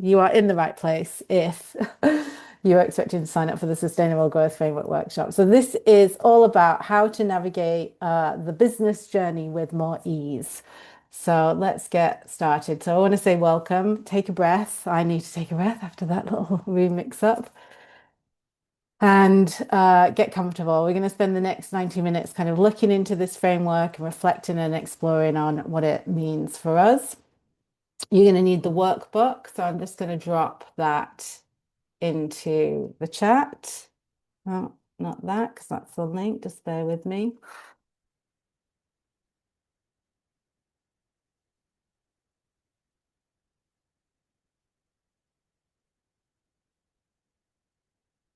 you are in the right place if you're expecting to sign up for the Sustainable Growth Framework workshop. So this is all about how to navigate the business journey with more ease. So let's get started. So I want to say welcome, take a breath. I need to take a breath after that little remix up and get comfortable. We're going to spend the next 90 minutes kind of looking into this framework and reflecting and exploring on what it means for us. You're going to need the workbook. So I'm just going to drop that into the chat. Oh, not that, because that's the link. Just bear with me.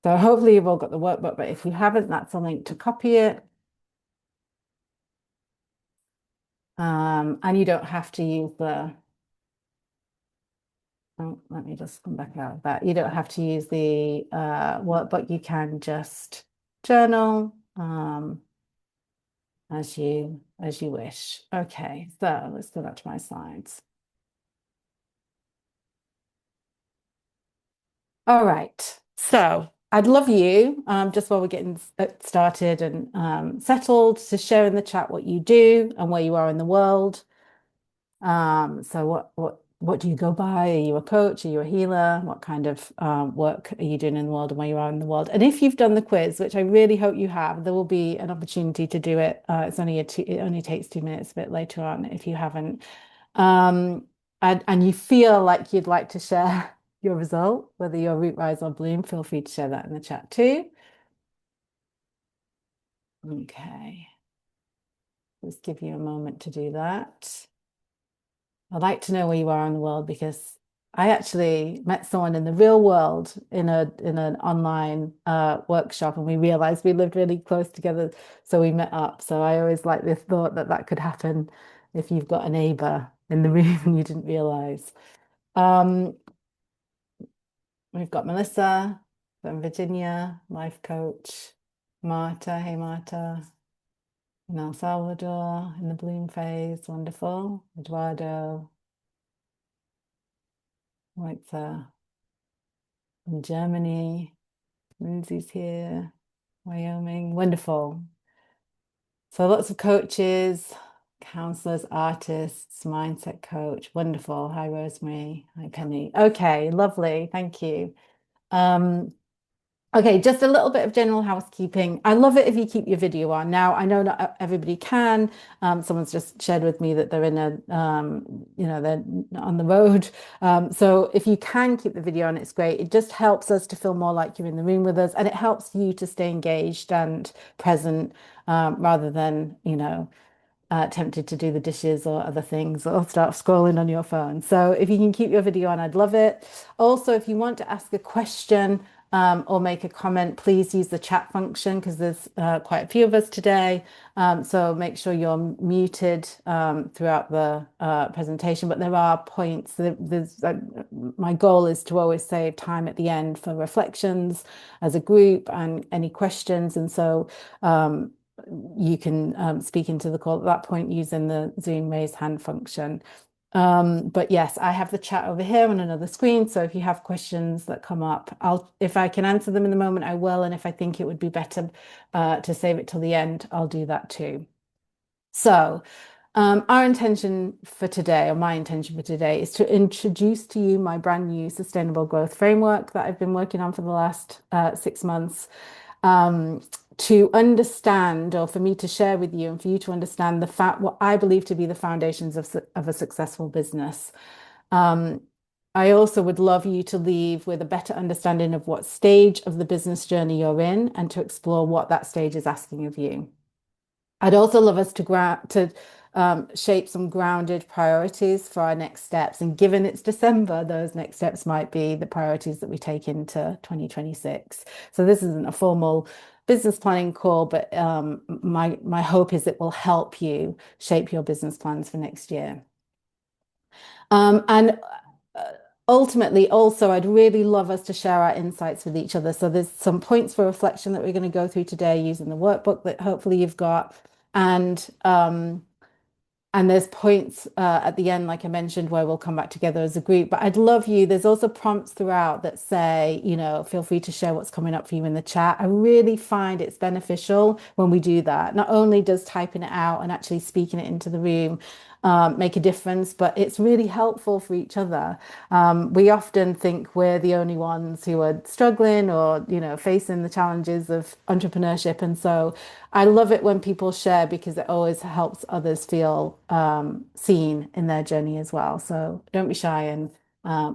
So hopefully you've all got the workbook, but if you haven't, that's a link to copy it. And you don't have to use the, oh, let me just come back out of that. You don't have to use the workbook. You can just journal as you wish. Okay, so let's go back to my slides. All right. So I'd love you, just while we're getting started and settled, to share in the chat what you do and where you are in the world. So what do you go by? Are you a coach? Are you a healer? What kind of work are you doing in the world and where you are in the world? And if you've done the quiz, which I really hope you have, there will be an opportunity to do it. It only takes 2 minutes a bit later on if you haven't. Um, and you feel like you'd like to share your result, whether you're root, rise, or bloom, feel free to share that in the chat too. Okay, let's give you a moment to do that. I'd like to know where you are in the world because I actually met someone in the real world in an online workshop, and we realized we lived really close together, so we met up. So I always like this thought that that could happen if you've got a neighbor in the room and you didn't realize. Um, we've got Melissa from Virginia, life coach. Marta, hey Marta, in El Salvador, in the bloom phase, wonderful. Eduardo, right there. In Germany, Lindsay's here, Wyoming, wonderful. So lots of coaches, counselors, artists, mindset coach, wonderful. Hi, Rosemary. Hi, Penny. Okay, lovely. Thank you. Um, Okay, just a little bit of general housekeeping. I love it if you keep your video on. Now, I know not everybody can. Someone's just shared with me that they're in they're on the road. So if you can keep the video on, it's great. It just helps us to feel more like you're in the room with us, and it helps you to stay engaged and present, rather than, tempted to do the dishes or other things or start scrolling on your phone. So if you can keep your video on, I'd love it. Also, if you want to ask a question or make a comment, please use the chat function because there's quite a few of us today. So make sure you're muted throughout the presentation. But there are points. My goal is to always save time at the end for reflections as a group and any questions. And so you can speak into the call at that point using the Zoom raise hand function. But yes, I have the chat over here on another screen. So if you have questions that come up, if I can answer them in the moment, I will. And if I think it would be better to save it till the end, I'll do that too. So our intention for today, or my intention for today, is to introduce to you my brand new sustainable growth framework that I've been working on for the last 6 months. To understand, or for me to share with you, and for you to understand what I believe to be the foundations of a successful business. Um, I also would love you to leave with a better understanding of what stage of the business journey you're in and to explore what that stage is asking of you. I'd also love us to shape some grounded priorities for our next steps. And given it's December, those next steps might be the priorities that we take into 2026. So this isn't a formal business planning call, but my hope is it will help you shape your business plans for next year. And ultimately, also, I'd really love us to share our insights with each other. So there's some points for reflection that we're going to go through today using the workbook that hopefully you've got. And And there's points at the end, like I mentioned, where we'll come back together as a group. But I'd love you. There's also prompts throughout that say, feel free to share what's coming up for you in the chat. I really find it's beneficial when we do that. Not only does typing it out and actually speaking it into the room make a difference, but it's really helpful for each other. We often think we're the only ones who are struggling or, facing the challenges of entrepreneurship. And so I love it when people share because it always helps others feel seen in their journey as well. So don't be shy and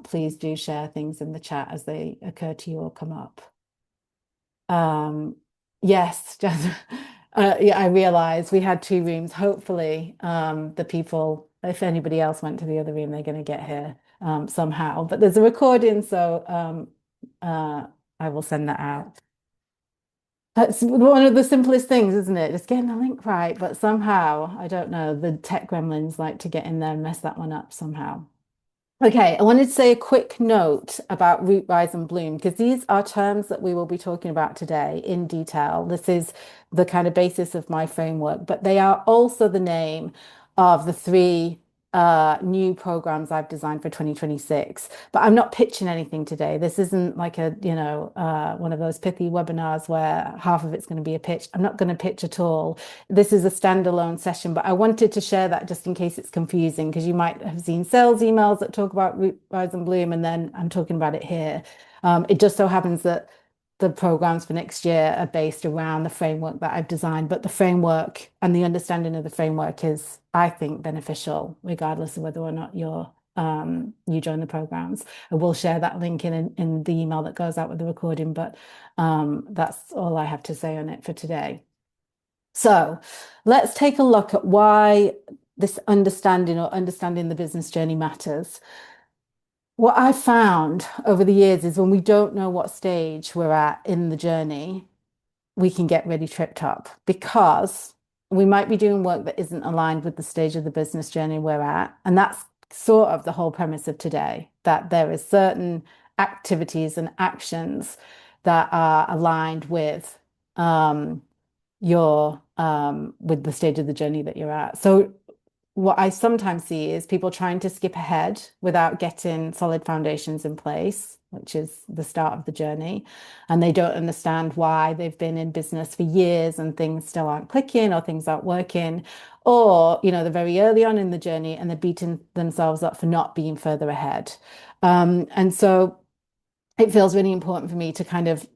please do share things in the chat as they occur to you or come up. Um, yes, just yeah, I realized we had two rooms. Hopefully, the people, if anybody else went to the other room, they're going to get here somehow. But there's a recording, so I will send that out. That's one of the simplest things, isn't it? Just getting the link right, but somehow, I don't know, the tech gremlins like to get in there and mess that one up somehow. Okay, I wanted to say a quick note about root, rise, and bloom because these are terms that we will be talking about today in detail. This is the kind of basis of my framework, but they are also the name of the three new programs I've designed for 2026. But I'm not pitching anything today. This isn't like one of those pithy webinars where half of it's going to be a pitch. I'm not going to pitch at all. This is a standalone session, but I wanted to share that just in case it's confusing because you might have seen sales emails that talk about root, rise, and bloom, and then I'm talking about it here. It just so happens that the programs for next year are based around the framework that I've designed, but the framework and the understanding of the framework is, I think, beneficial, regardless of whether or not you join the programs. I will share that link in the email that goes out with the recording, but that's all I have to say on it for today. So let's take a look at why this understanding or understanding the business journey matters. What I found over the years is when we don't know what stage we're at in the journey, we can get really tripped up because we might be doing work that isn't aligned with the stage of the business journey we're at. And that's sort of the whole premise of today, that there is certain activities and actions that are aligned with your with the stage of the journey that you're at. So what I sometimes see is people trying to skip ahead without getting solid foundations in place, which is the start of the journey. And they don't understand why they've been in business for years and things still aren't clicking or things aren't working. Or, they're very early on in the journey and they're beating themselves up for not being further ahead. And so it feels really important for me to kind of,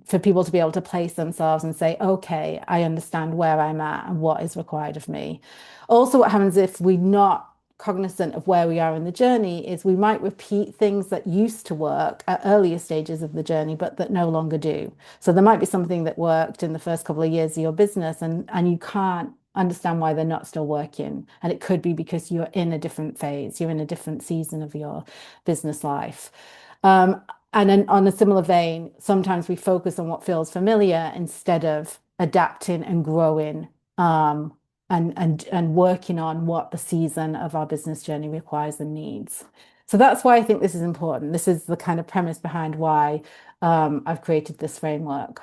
for people to be able to place themselves and say, okay, I understand where I'm at and what is required of me. Also, what happens if we're not cognizant of where we are in the journey is we might repeat things that used to work at earlier stages of the journey, but that no longer do. So there might be something that worked in the first couple of years of your business and you can't understand why they're not still working. And it could be because you're in a different phase, you're in a different season of your business life. And then on a similar vein, sometimes we focus on what feels familiar instead of adapting and growing and working on what the season of our business journey requires and needs. So that's why I think this is important. This is the kind of premise behind why I've created this framework.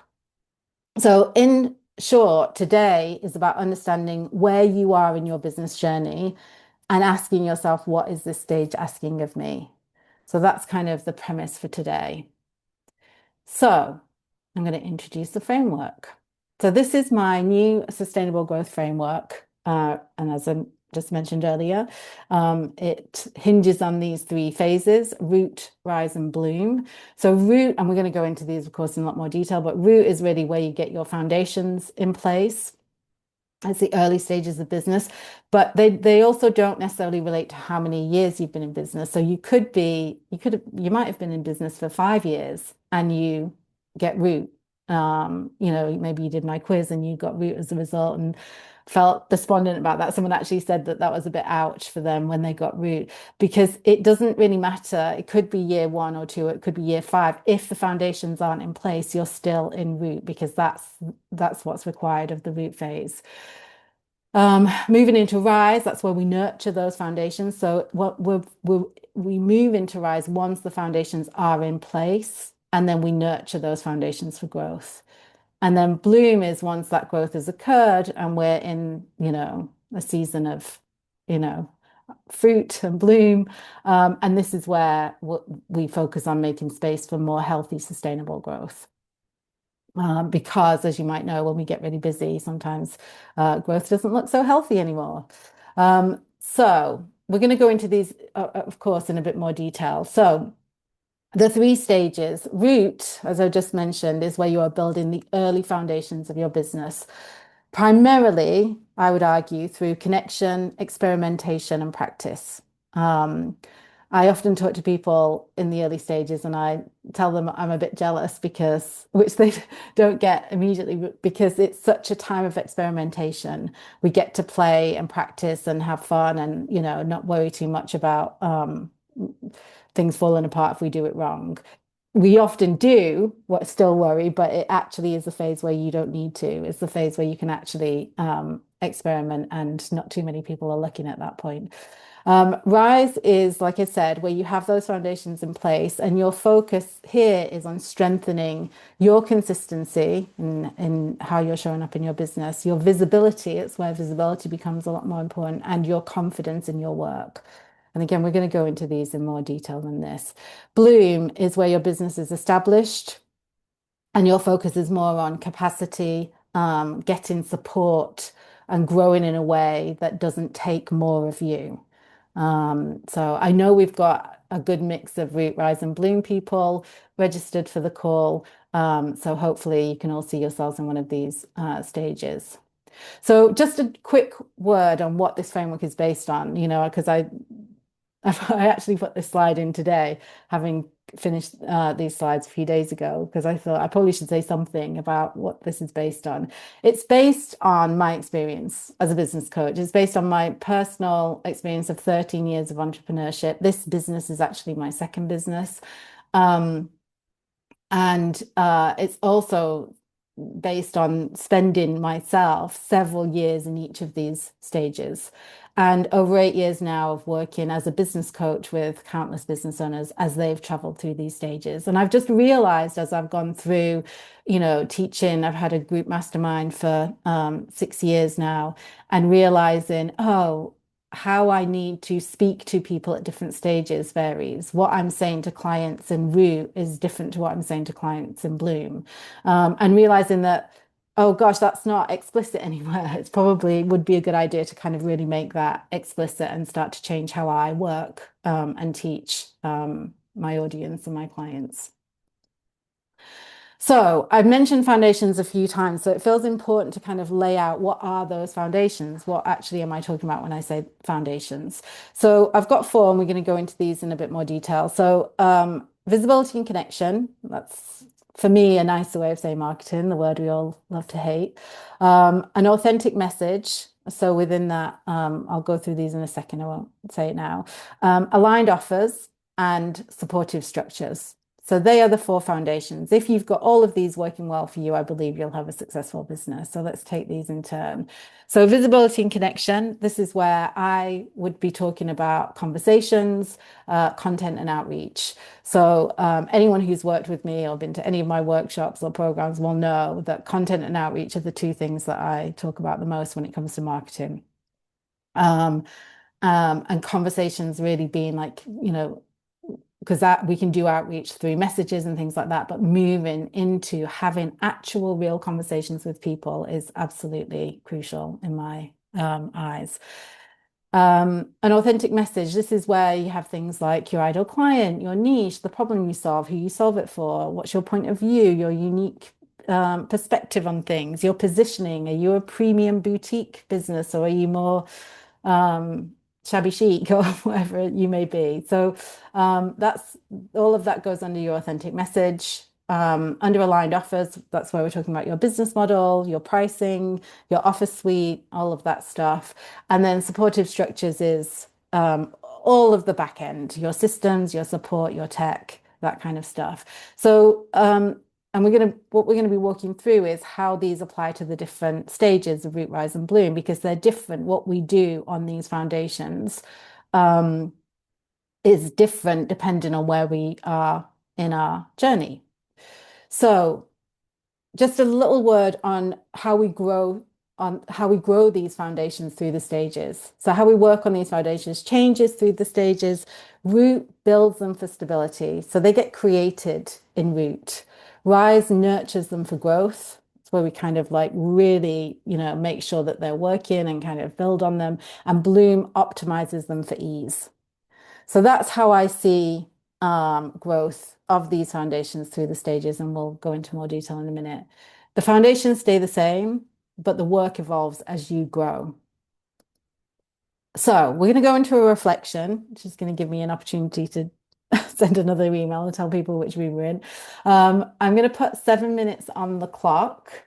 So in short, today is about understanding where you are in your business journey and asking yourself, what is this stage asking of me? So that's kind of the premise for today. So I'm going to introduce the framework. So this is my new sustainable growth framework. And as I just mentioned earlier, it hinges on these three phases: root, rise, and bloom. So root, and we're going to go into these, of course, in a lot more detail, but root is really where you get your foundations in place. It's the early stages of business, but they also don't necessarily relate to how many years you've been in business. So you might have been in business for 5 years and you get root. Maybe you did my quiz and you got root as a result and felt despondent about that. Someone actually said that that was a bit ouch for them when they got root because it doesn't really matter. It could be year 1 or 2, it could be year 5. If the foundations aren't in place, you're still in root because that's what's required of the root phase. Moving into rise, that's where we nurture those foundations. So we move into rise once the foundations are in place, and then we nurture those foundations for growth. And then bloom is once that growth has occurred and we're in, a season of, you know, fruit and bloom. And this is where we focus on making space for more healthy, sustainable growth. Because, as you might know, when we get really busy, sometimes growth doesn't look so healthy anymore. So we're going to go into these, of course, in a bit more detail. So the three stages. Root, as I just mentioned, is where you are building the early foundations of your business. Primarily, I would argue, through connection, experimentation, and practice. Um, I often talk to people in the early stages and I tell them I'm a bit jealous because, which they don't get immediately, because it's such a time of experimentation. We get to play and practice and have fun and, not worry too much about things falling apart if we do it wrong. We often do what still worry, but it actually is a phase where you don't need to. It's the phase where you can actually experiment, and not too many people are looking at that point. Rise is, like I said, where you have those foundations in place, and your focus here is on strengthening your consistency in how you're showing up in your business, your visibility. It's where visibility becomes a lot more important, and your confidence in your work. And again, we're going to go into these in more detail than this. Bloom is where your business is established and your focus is more on capacity, getting support, and growing in a way that doesn't take more of you. So I know we've got a good mix of Root, Rise, and Bloom people registered for the call. So hopefully you can all see yourselves in one of these stages. So just a quick word on what this framework is based on, because I actually put this slide in today, having finished these slides a few days ago, because I thought I probably should say something about what this is based on. It's based on my experience as a business coach. It's based on my personal experience of 13 years of entrepreneurship. This business is actually my second business. Um, and it's also based on spending myself several years in each of these stages. And over 8 years now of working as a business coach with countless business owners as they've traveled through these stages. And I've just realized as I've gone through, teaching, I've had a group mastermind for 6 years now, and realizing, oh, how I need to speak to people at different stages varies. What I'm saying to clients in Root is different to what I'm saying to clients in Bloom. And realizing that, oh gosh, that's not explicit anywhere. It's probably would be a good idea to kind of really make that explicit and start to change how I work and teach my audience and my clients. So I've mentioned foundations a few times, so it feels important to kind of lay out what are those foundations? What actually am I talking about when I say foundations? So I've got four, and we're going to go into these in a bit more detail. So visibility and connection, that's for me a nicer way of saying marketing, the word we all love to hate. An authentic message. So within that, I'll go through these in a second, I won't say it now. Aligned offers and supportive structures. So they are the four foundations. If you've got all of these working well for you, I believe you'll have a successful business. So let's take these in turn. So visibility and connection, this is where I would be talking about conversations, content and outreach. So anyone who's worked with me or been to any of my workshops or programs will know that content and outreach are the two things that I talk about the most when it comes to marketing. And conversations really being like, because that we can do outreach through messages and things like that, but moving into having actual real conversations with people is absolutely crucial in my eyes. An authentic message. This is where you have things like your ideal client, your niche, the problem you solve, who you solve it for, what's your point of view, your unique perspective on things, your positioning. Are you a premium boutique business, or are you more shabby chic or whatever you may be? So that's all of that goes under your authentic message. Under aligned offers, that's where we're talking about your business model, your pricing, your offer suite, all of that stuff. And then supportive structures is all of the back end, your systems, your support, your tech, that kind of stuff. So and what we're going to be walking through is how these apply to the different stages of Root, Rise, and Bloom, because they're different. What we do on these foundations is different depending on where we are in our journey. So just a little word on how we grow on how we grow these foundations through the stages. So how we work on these foundations changes through the stages. Root builds them for stability. So they get created in root. Rise nurtures them for growth. It's where we kind of like really, make sure that they're working and kind of build on them. And bloom optimizes them for ease. So that's how I see growth of these foundations through the stages, and we'll go into more detail in a minute. The foundations stay the same, but the work evolves as you grow. So we're going to go into a reflection, which is going to give me an opportunity to send another email and tell people which room we're in. I'm going to put 7 minutes on the clock.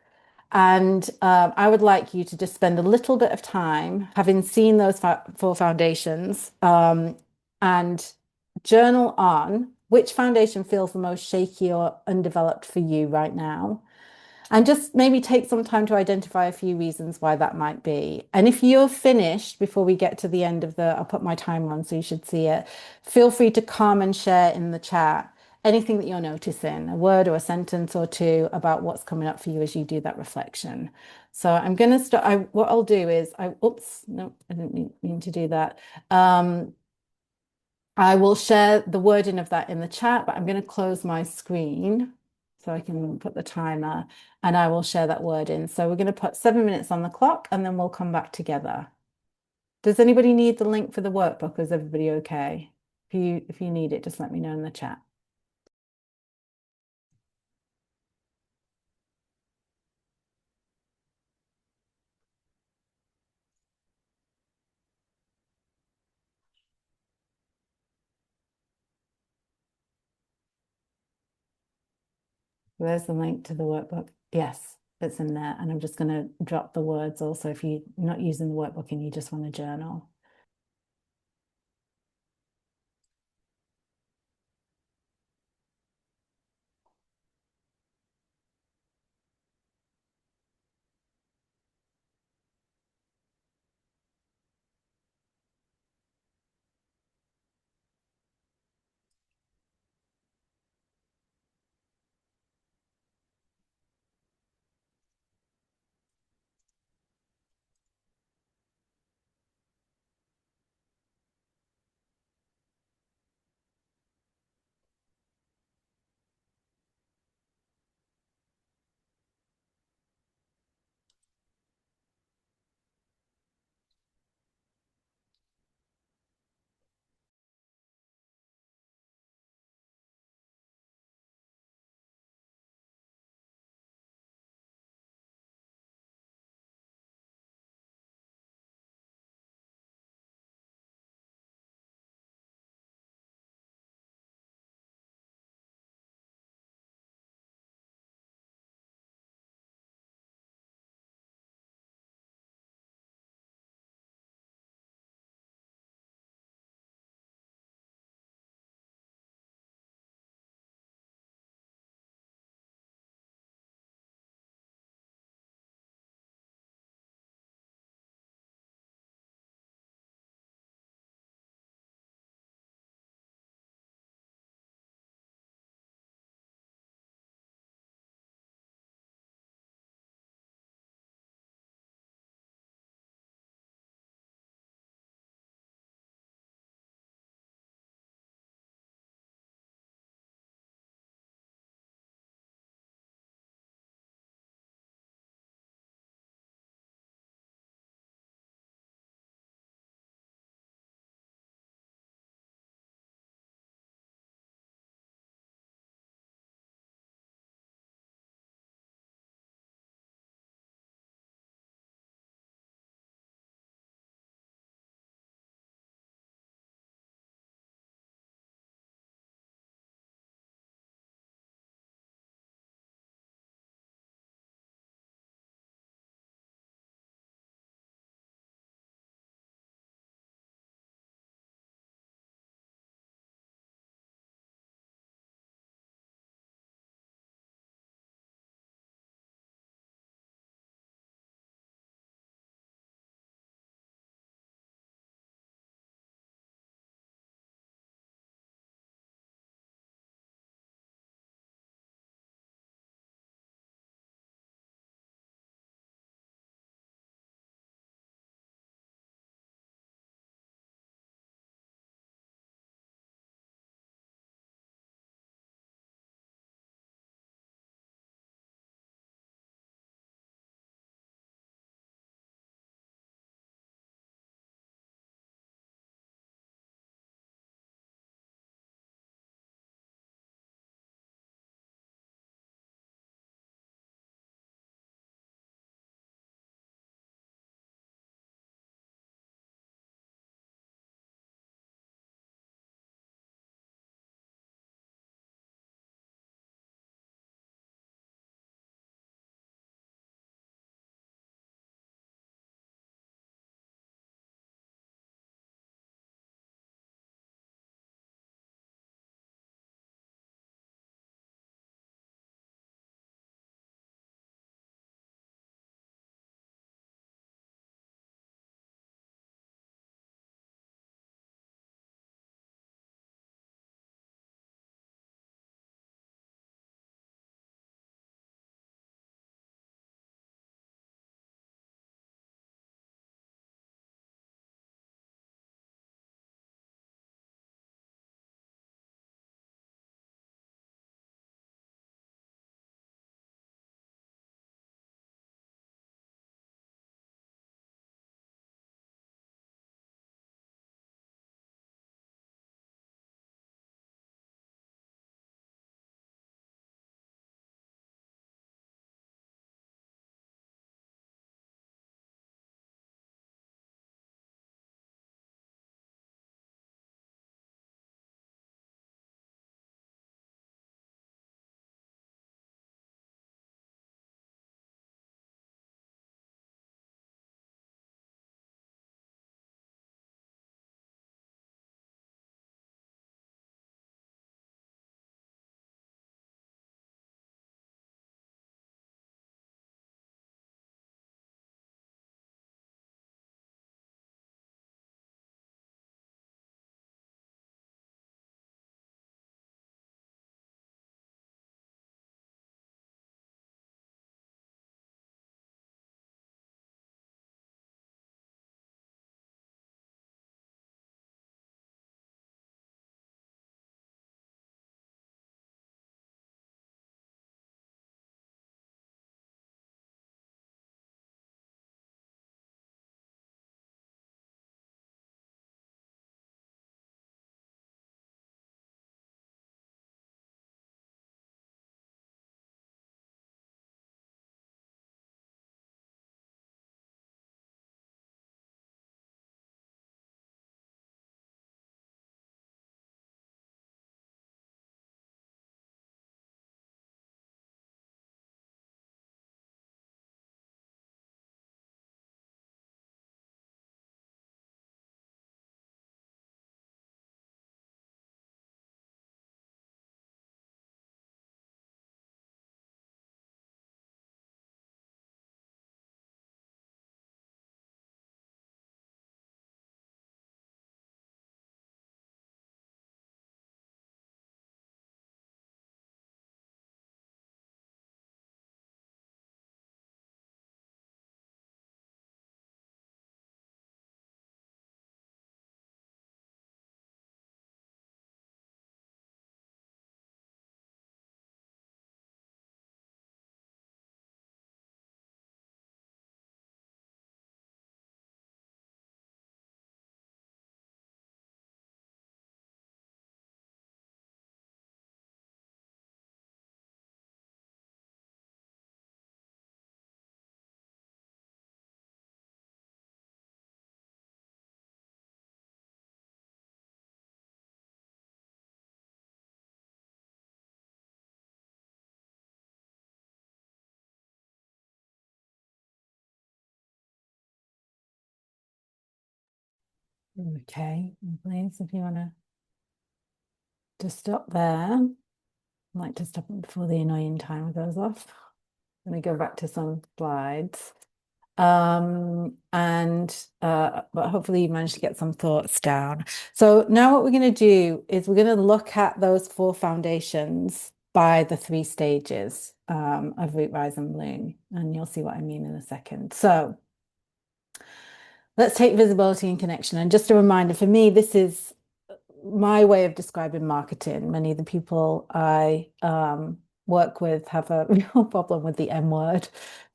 And I would like you to just spend a little bit of time having seen those four foundations and journal on which foundation feels the most shaky or undeveloped for you right now. And just maybe take some time to identify a few reasons why that might be. And if you're finished before we get to the end of I'll put my timer on so you should see it, feel free to come and share in the chat anything that you're noticing, a word or a sentence or two about what's coming up for you as you do that reflection. So I'm going to start. What I'll do is, oops, no, I didn't mean to do that. I will share the wording of that in the chat, but I'm going to close my screen so I can put the timer and I will share that wording. So we're going to put 7 minutes on the clock and then we'll come back together. Does anybody need the link for the workbook? Is everybody okay? If you need it, just let me know in the chat. There's the link to the workbook. Yes, it's in there. And I'm just going to drop the words also if you're not using the workbook and you just want to journal. Okay, please, if you want to just stop there. I like to stop it before the annoying timer goes off. Let me go back to some slides. But hopefully you managed to get some thoughts down. So now what we're going to do is we're going to look at those four foundations by the three stages of Root, Rise, and Bloom. And you'll see what I mean in a second. So let's take visibility and connection. And just a reminder, for me, this is my way of describing marketing. Many of the people I work with have a real problem with the M word.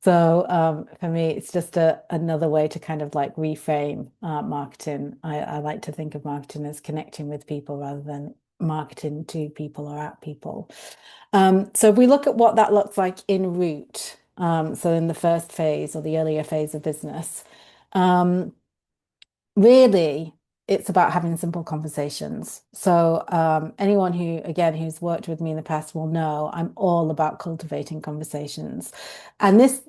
So for me, it's just another way to kind of like reframe marketing. I like to think of marketing as connecting with people rather than marketing to people or at people. So if we look at what that looks like in Root, so in the first phase or the earlier phase of business, um, really it's about having simple conversations. So anyone who, again, who's worked with me in the past will know I'm all about cultivating conversations. And this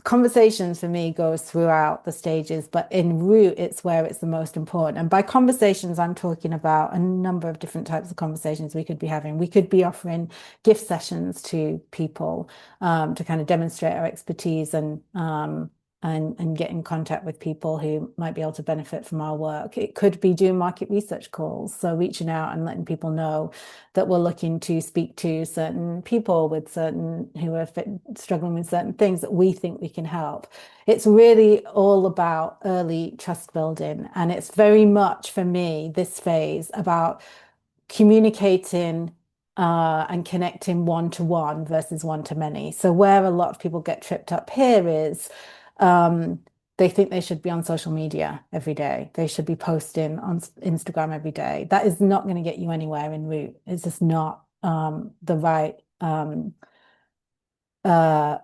conversations for me goes throughout the stages, but in Root, it's where it's the most important. And by conversations, I'm talking about a number of different types of conversations we could be having. We could be offering gift sessions to people to kind of demonstrate our expertise and get in contact with people who might be able to benefit from our work. It could be doing market research calls, so reaching out and letting people know that we're looking to speak to certain people with certain who are struggling with certain things that we think we can help. It's really all about early trust building, and it's very much for me this phase about communicating and connecting one to one versus one to many. So where a lot of people get tripped up here is um, they think they should be on social media every day. They should be posting on Instagram every day. That is not going to get you anywhere in Root. It's just not the right uh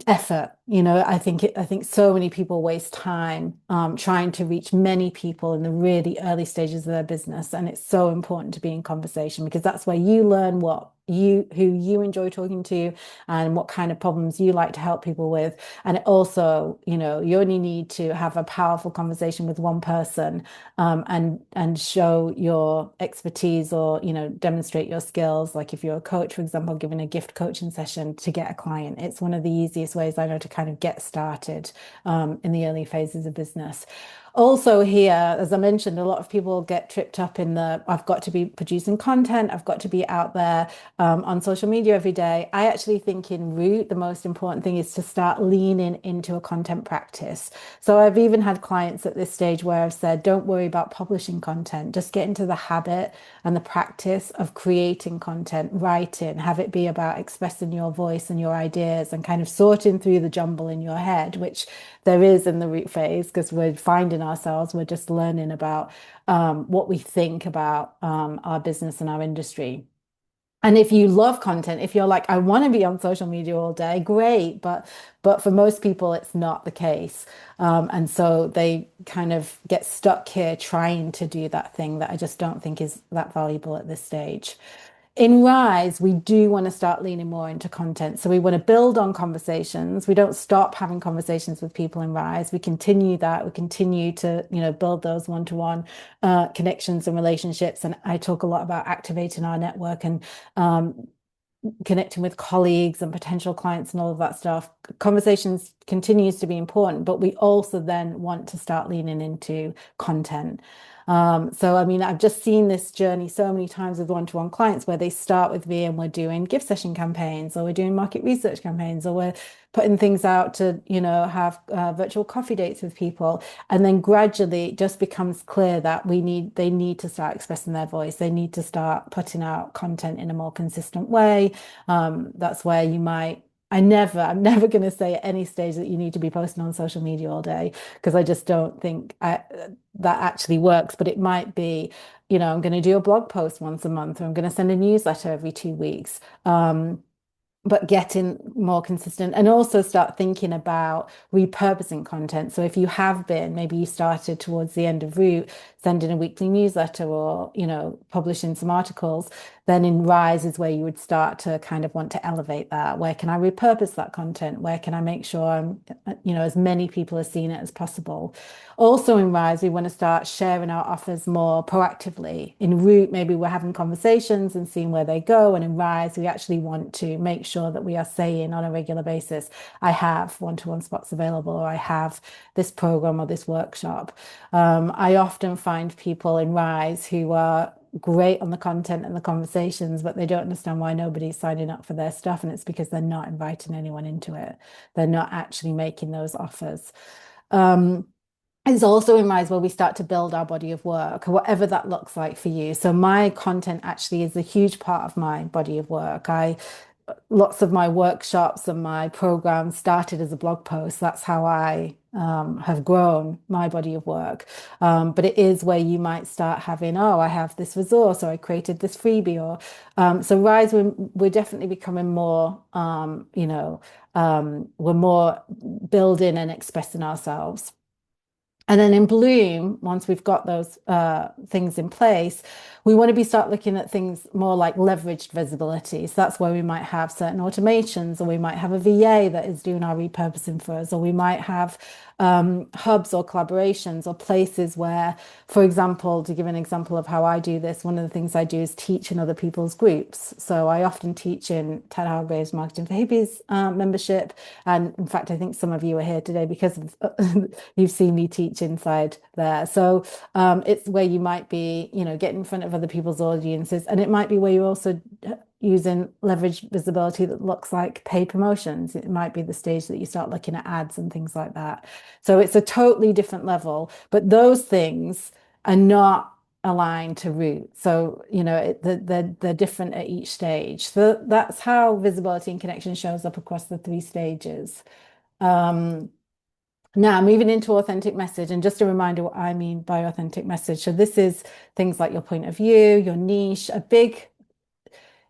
effort. I think so many people waste time trying to reach many people in the really early stages of their business, and it's so important to be in conversation because that's where you learn who you enjoy talking to and what kind of problems you like to help people with. And it also, you only need to have a powerful conversation with one person and show your expertise or demonstrate your skills. Like if you're a coach, for example, giving a gift coaching session to get a client, it's one of the easiest ways I know to kind of get started in the early phases of business. Also here, as I mentioned, a lot of people get tripped up in I've got to be producing content, I've got to be out there on social media every day. I actually think in Root, the most important thing is to start leaning into a content practice. So I've even had clients at this stage where I've said, don't worry about publishing content, just get into the habit and the practice of creating content, writing, have it be about expressing your voice and your ideas and kind of sorting through the jumble in your head, which there is in the Root phase because we're finding ourselves, we're just learning about what we think about our business and our industry. And if you love content, if you're like, I want to be on social media all day, great. But for most people, it's not the case. And so they kind of get stuck here trying to do that thing that I just don't think is that valuable at this stage. In Rise, we do want to start leaning more into content. So we want to build on conversations. We don't stop having conversations with people in Rise. We continue that. We continue to, build those one-to-one connections and relationships. And I talk a lot about activating our network and connecting with colleagues and potential clients and all of that stuff. Conversations continues to be important, but we also then want to start leaning into content. So, I mean, I've just seen this journey so many times with one-to-one clients where they start with me and we're doing gift session campaigns or we're doing market research campaigns or we're putting things out to, have virtual coffee dates with people. And then gradually it just becomes clear that they need to start expressing their voice. They need to start putting out content in a more consistent way. That's where I'm never going to say at any stage that you need to be posting on social media all day because I just don't think that actually works. But it might be, I'm going to do a blog post once a month, or I'm going to send a newsletter every 2 weeks. But getting more consistent and also start thinking about repurposing content. So if you have been, maybe you started towards the end of Root, sending a weekly newsletter or, publishing some articles, Then in Rise is where you would start to kind of want to elevate that. Where can I repurpose that content? Where can I make sure as many people are seeing it as possible? Also in Rise, we want to start sharing our offers more proactively. In Root, maybe we're having conversations and seeing where they go. And in Rise, we actually want to make sure that we are saying on a regular basis, I have one-to-one spots available, or I have this program or this workshop. I often find people in Rise who are great on the content and the conversations, but they don't understand why nobody's signing up for their stuff. And it's because they're not inviting anyone into it. They're not actually making those offers. It's also in Rise where we start to build our body of work, whatever that looks like for you. So my content actually is a huge part of my body of work. Lots of my workshops and my programs started as a blog post. That's how I have grown my body of work. But it is where you might start having, oh, I have this resource, or I created this freebie, or so Rise, we're definitely becoming more, we're more building and expressing ourselves. And then in Bloom, once we've got those things in place, we want to start looking at things more like leveraged visibility. So that's where we might have certain automations, or we might have a VA that is doing our repurposing for us, or we might have hubs or collaborations or places where, for example, to give an example of how I do this, one of the things I do is teach in other people's groups. So I often teach in Ted Hargrave's Marketing for Hippies membership. And in fact, I think some of you are here today because of, you've seen me teach inside there. So it's where you might be, getting in front of other people's audiences. And it might be where you're also using leverage visibility that looks like paid promotions. It might be the stage that you start looking at ads and things like that. So it's a totally different level, but those things are not aligned to Root. So, they're different at each stage. So that's how visibility and connection shows up across the three stages. Now, moving into authentic message, and just a reminder what I mean by authentic message. So this is things like your point of view, your niche. A big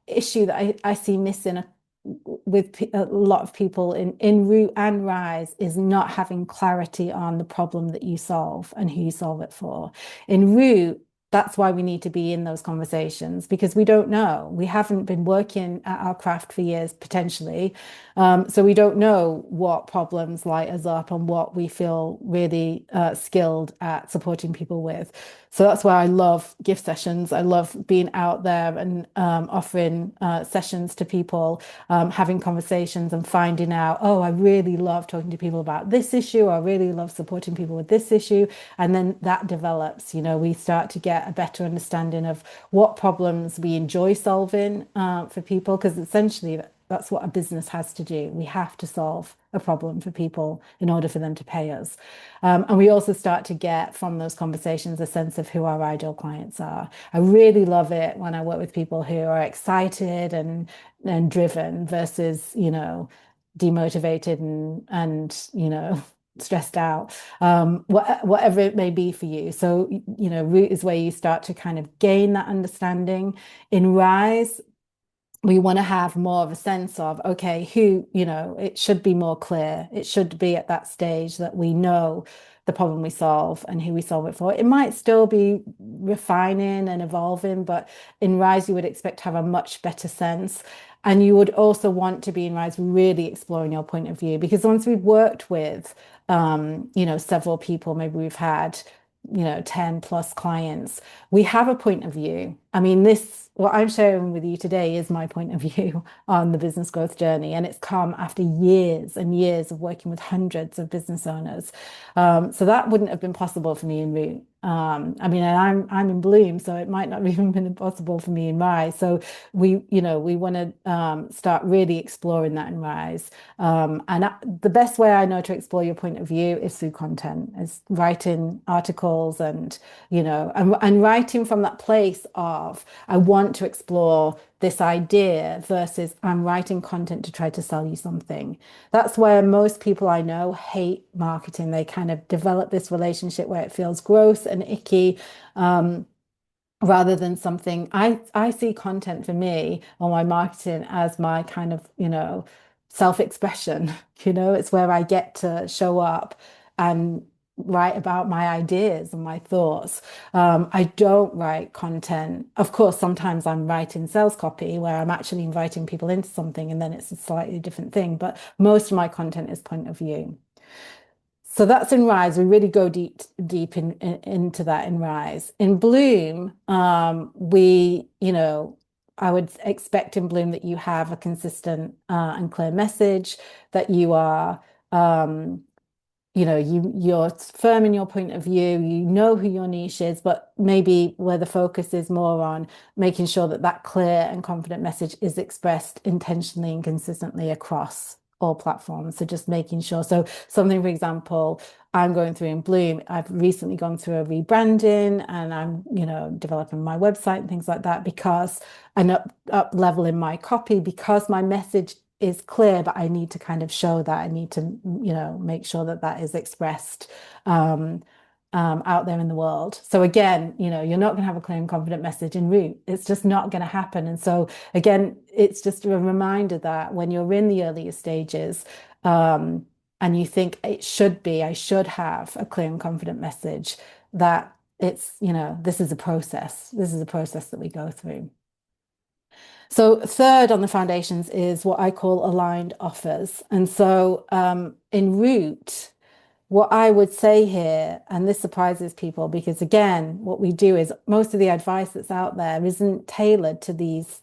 issue that I see missing with a lot of people in Root and Rise is not having clarity on the problem that you solve and who you solve it for. In Root, that's why we need to be in those conversations, because we don't know. We haven't been working at our craft for years, potentially. So we don't know what problems light us up and what we feel really skilled at supporting people with. So that's why I love gift sessions. I love being out there and offering sessions to people, having conversations and finding out, oh, I really love talking to people about this issue. I really love supporting people with this issue. And then that develops, we start to get a better understanding of what problems we enjoy solving for people, because essentially that's what a business has to do. We have to solve a problem for people in order for them to pay us. And we also start to get from those conversations a sense of who our ideal clients are. I really love it when I work with people who are excited and driven versus, demotivated and stressed out, whatever it may be for you. So, Root is where you start to kind of gain that understanding. In Rise, we want to have more of a sense of, okay, it should be more clear. It should be at that stage that we know the problem we solve and who we solve it for. It might still be refining and evolving, but in Rise, you would expect to have a much better sense. And you would also want to be in Rise really exploring your point of view, because once we've worked with, several people, maybe we've had 10 plus clients, we have a point of view. I mean, what I'm sharing with you today is my point of view on the business growth journey. And it's come after years and years of working with hundreds of business owners. So that wouldn't have been possible for me in Root. And I'm in Bloom, so it might not have even been possible for me in Rise. So we want to start really exploring that in Rise. The best way I know to explore your point of view is through content, is writing articles and writing from that place of, I want to explore this idea versus I'm writing content to try to sell you something. That's where most people I know hate marketing. They kind of develop this relationship where it feels gross and icky, rather than something. I see content for me or my marketing as my kind of, self-expression. It's where I get to show up and write about my ideas and my thoughts. I don't write content. Of course, sometimes I'm writing sales copy where I'm actually inviting people into something and then it's a slightly different thing. But most of my content is point of view. So that's in Rise. We really go deep into that in Rise. In Bloom, I would expect in Bloom that you have a consistent and clear message, that you are um, you're firm in your point of view, you know who your niche is, but maybe where the focus is more on making sure that that clear and confident message is expressed intentionally and consistently across all platforms. So just making sure. So something, for example, I'm going through in Bloom, I've recently gone through a rebranding and I'm, developing my website and things like that because and up leveling my copy because my message is clear, but I need to kind of show that. I need to, make sure that that is expressed um, out there in the world. So again, you're not going to have a clear and confident message en route. It's just not going to happen. And so again, it's just a reminder that when you're in the earlier stages, and you think I should have a clear and confident message, that it's, this is a process. This is a process that we go through. So third on the foundations is what I call aligned offers. And so in Root, what I would say here, and this surprises people because again, what we do is most of the advice that's out there isn't tailored to these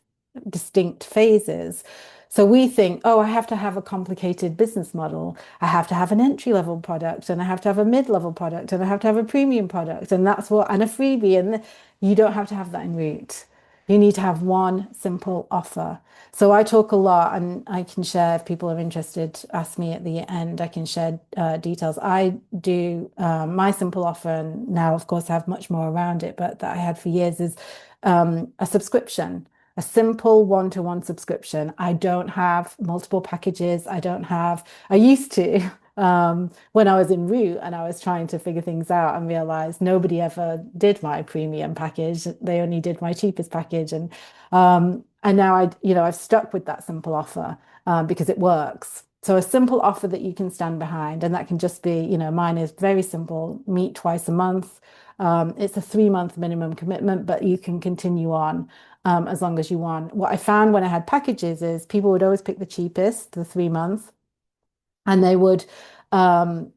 distinct phases. So we think, oh, I have to have a complicated business model. I have to have an entry-level product, and I have to have a mid-level product, and I have to have a premium product, and a freebie. And you don't have to have that in Root. You need to have one simple offer. So I talk a lot, and I can share if people are interested. Ask me at the end. I can share details. I do my simple offer, and now, of course, I have much more around it. But that I had for years is a subscription, a simple one-to-one subscription. I don't have multiple packages. I don't have. I used to. When I was in Root and I was trying to figure things out and realized nobody ever did my premium package. They only did my cheapest package. And now I've stuck with that simple offer because it works. So a simple offer that you can stand behind, and that can just be, mine is very simple, meet twice a month. It's a 3-month minimum commitment, but you can continue on as long as you want. What I found when I had packages is people would always pick the cheapest, the 3 months, and they would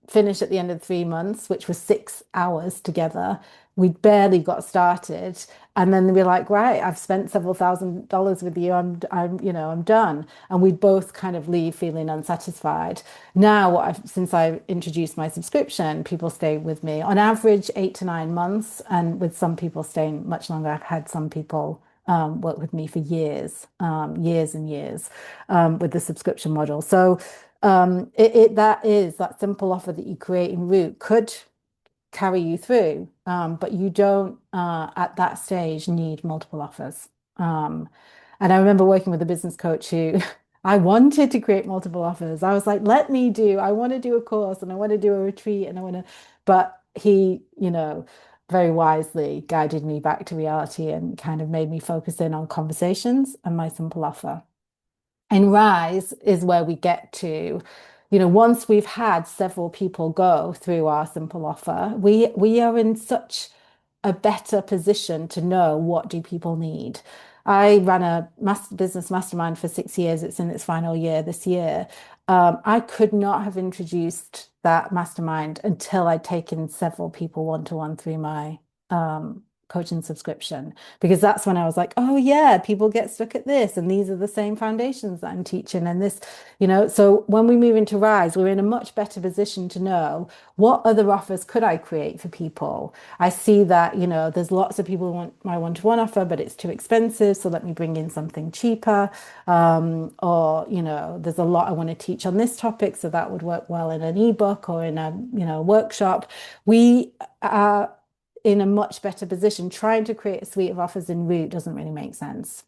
finish at the end of 3 months, which was 6 hours together. We'd barely got started, and then they'd be like, "Right, I've spent several $1,000s with you. I'm done." And we'd both kind of leave feeling unsatisfied. Now, since I introduced my subscription, people stay with me on average 8 to 9 months, and with some people staying much longer. I've had some people work with me for years, years and years, with the subscription model. So that simple offer that you create in Root could carry you through, but you don't at that stage need multiple offers. And I remember working with a business coach who I wanted to create multiple offers. I was like, I want to do a course and I want to do a retreat and but he, very wisely guided me back to reality and kind of made me focus in on conversations and my simple offer. And Rise is where we get to, once we've had several people go through our simple offer, we are in such a better position to know what do people need. I ran a business mastermind for 6 years. It's in its final year this year. I could not have introduced that mastermind until I'd taken several people one-to-one through my coaching subscription, because that's when I was like, oh yeah, people get stuck at this, and these are the same foundations that I'm teaching, and this, so when we move into Rise, we're in a much better position to know what other offers could I create for people. I see that, there's lots of people who want my one-to-one offer, but it's too expensive, so let me bring in something cheaper. Or, there's a lot I want to teach on this topic, so that would work well in an ebook or in a, workshop. We are in a much better position. Trying to create a suite of offers in Root doesn't really make sense.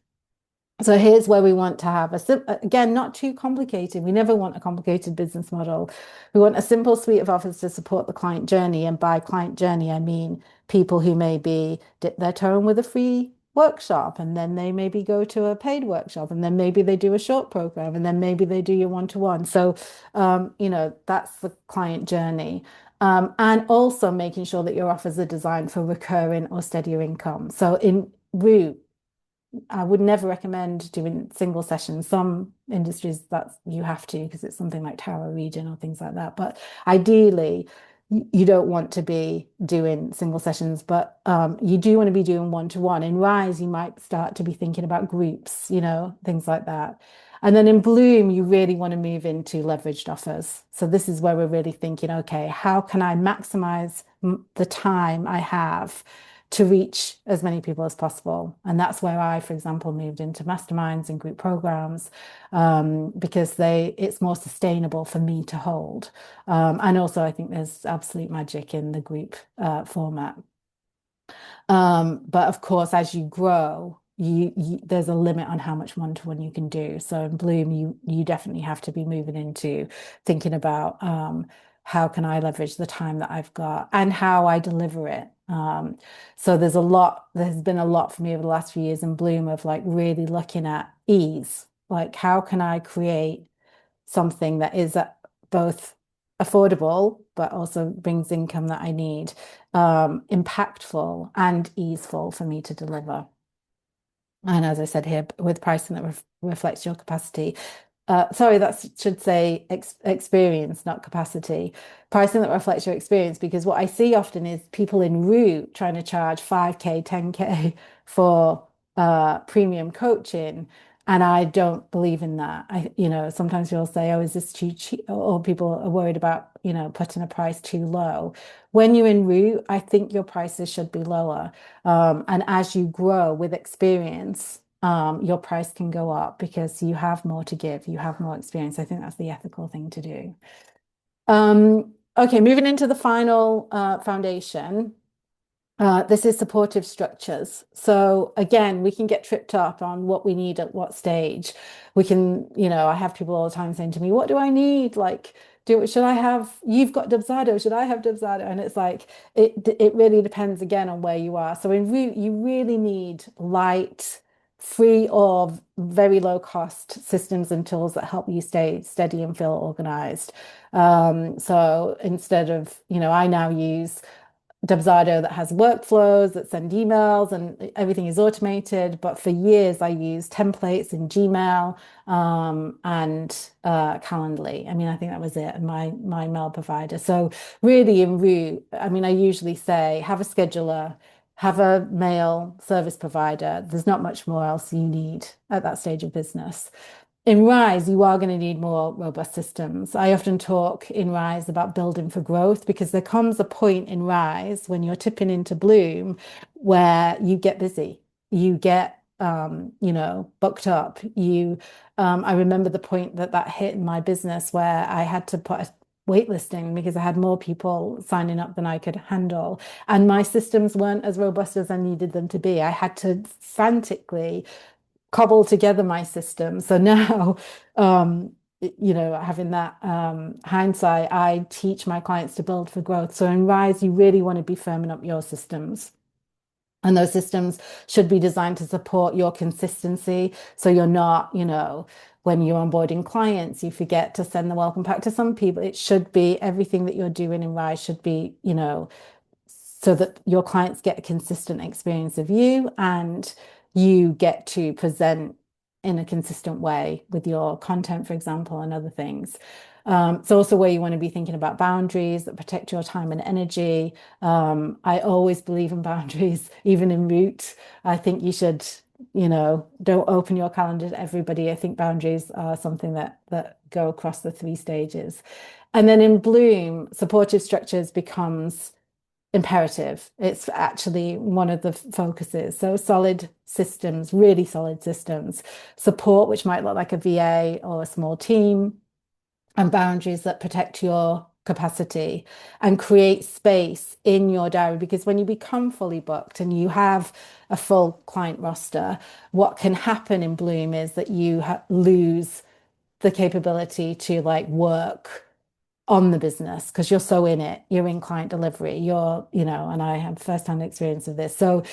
So here's where we want to have again, not too complicated. We never want a complicated business model. We want a simple suite of offers to support the client journey. And by client journey, I mean people who maybe dip their toe in with a free workshop, and then they maybe go to a paid workshop, and then maybe they do a short program, and then maybe they do your one-to-one. So, that's the client journey. And also making sure that your offers are designed for recurring or steadier income. So in Root, I would never recommend doing single sessions. Some industries that you have to because it's something like Tower Region or things like that. But ideally, you don't want to be doing single sessions, but you do want to be doing one-to-one. In Rise, you might start to be thinking about groups, things like that. And then in Bloom, you really want to move into leveraged offers. So this is where we're really thinking, okay, how can I maximize the time I have to reach as many people as possible? And that's where I, for example, moved into masterminds and group programs because it's more sustainable for me to hold. And also, I think there's absolute magic in the group format. But of course, as you grow, there's a limit on how much one-to-one you can do. So in Bloom, you definitely have to be moving into thinking about how can I leverage the time that I've got and how I deliver it. So there's been a lot for me over the last few years in Bloom of like really looking at ease. Like how can I create something that is both affordable but also brings income that I need, impactful and easeful for me to deliver. And as I said here, with pricing that reflects your capacity. Sorry, that should say experience, not capacity. Pricing that reflects your experience, because what I see often is people in Root trying to charge 5K, 10K for premium coaching. And I don't believe in that. Sometimes people say, oh, is this too cheap? Or people are worried about, putting a price too low. When you're in Root, I think your prices should be lower. And as you grow with experience, your price can go up because you have more to give, you have more experience. I think that's the ethical thing to do. Okay, moving into the final foundation. This is supportive structures. So again, we can get tripped up on what we need at what stage. We can, I have people all the time saying to me, what do I need? Like, should I have, you've got Dubsado, should I have Dubsado? And it's like, it really depends again on where you are. So you really need light, free or very low cost systems and tools that help you stay steady and feel organized. So instead of, I now use Dubsado that has workflows that send emails and everything is automated. But for years, I used templates in Gmail and Calendly. I mean, I think that was it, my mail provider. So really in Root, I mean, I usually say have a scheduler, have a mail service provider. There's not much more else you need at that stage of business. In Rise, you are going to need more robust systems. I often talk in Rise about building for growth because there comes a point in Rise when you're tipping into Bloom where you get busy, you get, booked up. I remember the point that hit in my business where I had to put a waitlisting because I had more people signing up than I could handle. And my systems weren't as robust as I needed them to be. I had to frantically cobble together my system. So now, having that hindsight, I teach my clients to build for growth. So in Rise, you really want to be firming up your systems. And those systems should be designed to support your consistency. So you're not, when you're onboarding clients, you forget to send the welcome pack to some people. It should be everything that you're doing in Rise should be, so that your clients get a consistent experience of you and you get to present in a consistent way with your content, for example, and other things. It's also where you want to be thinking about boundaries that protect your time and energy. I always believe in boundaries, even in Root. I think you should, don't open your calendar to everybody. I think boundaries are something that go across the 3 stages. And then in Bloom, supportive structures becomes imperative. It's actually one of the focuses. So solid systems, really solid systems, support, which might look like a VA or a small team, and boundaries that protect your capacity and create space in your diary. Because when you become fully booked and you have a full client roster, what can happen in Bloom is that you lose the capability to like work on the business because you're so in it, you're in client delivery, and I have firsthand experience of this. So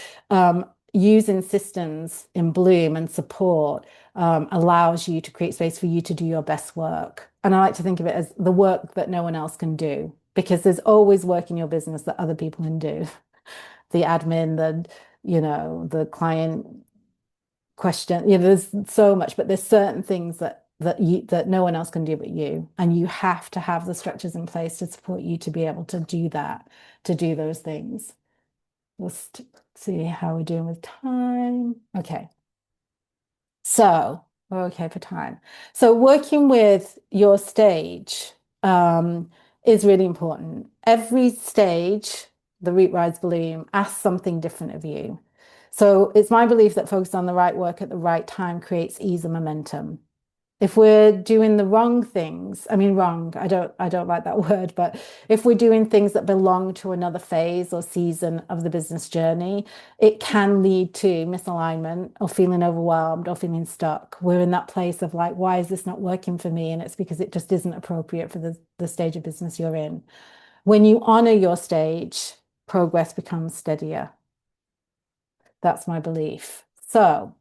using systems in Bloom and support allows you to create space for you to do your best work. And I like to think of it as the work that no one else can do. because there's always work in your business that other people can do. The admin, the client question, there's so much, but there's certain things that no one else can do but you. And you have to have the structures in place to support you to be able to do that, to do those things. Just see how we're doing with time. Okay. So we're okay for time. So working with your stage is really important. Every stage, the Root Rise Bloom, asks something different of you. So it's my belief that focus on the right work at the right time creates ease and momentum. If we're doing the wrong things, I mean wrong, I don't like that word, but if we're doing things that belong to another phase or season of the business journey, it can lead to misalignment or feeling overwhelmed or feeling stuck. We're in that place of like, why is this not working for me? And it's because it just isn't appropriate for the stage of business you're in. When you honor your stage, progress becomes steadier. That's my belief. So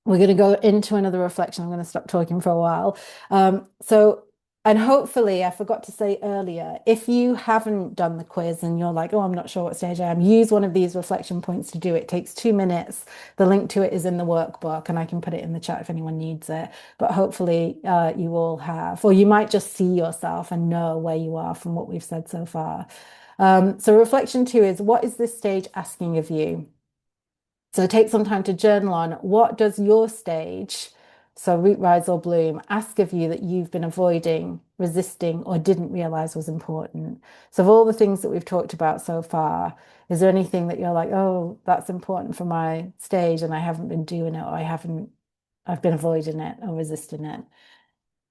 we're going to go into another reflection. I'm going to stop talking for a while. And hopefully, I forgot to say earlier, if you haven't done the quiz and you're like, oh, I'm not sure what stage I am, use one of these reflection points to do it. It takes 2 minutes. The link to it is in the workbook, and I can put it in the chat if anyone needs it. But hopefully, you all have, or you might just see yourself and know where you are from what we've said so far. So reflection 2 is, what is this stage asking of you? So take some time to journal on what does your stage, so root, rise, or bloom, ask of you that you've been avoiding, resisting, or didn't realize was important. So of all the things that we've talked about so far, is there anything that you're like, oh, that's important for my stage and I haven't been doing it, or I've been avoiding it or resisting it?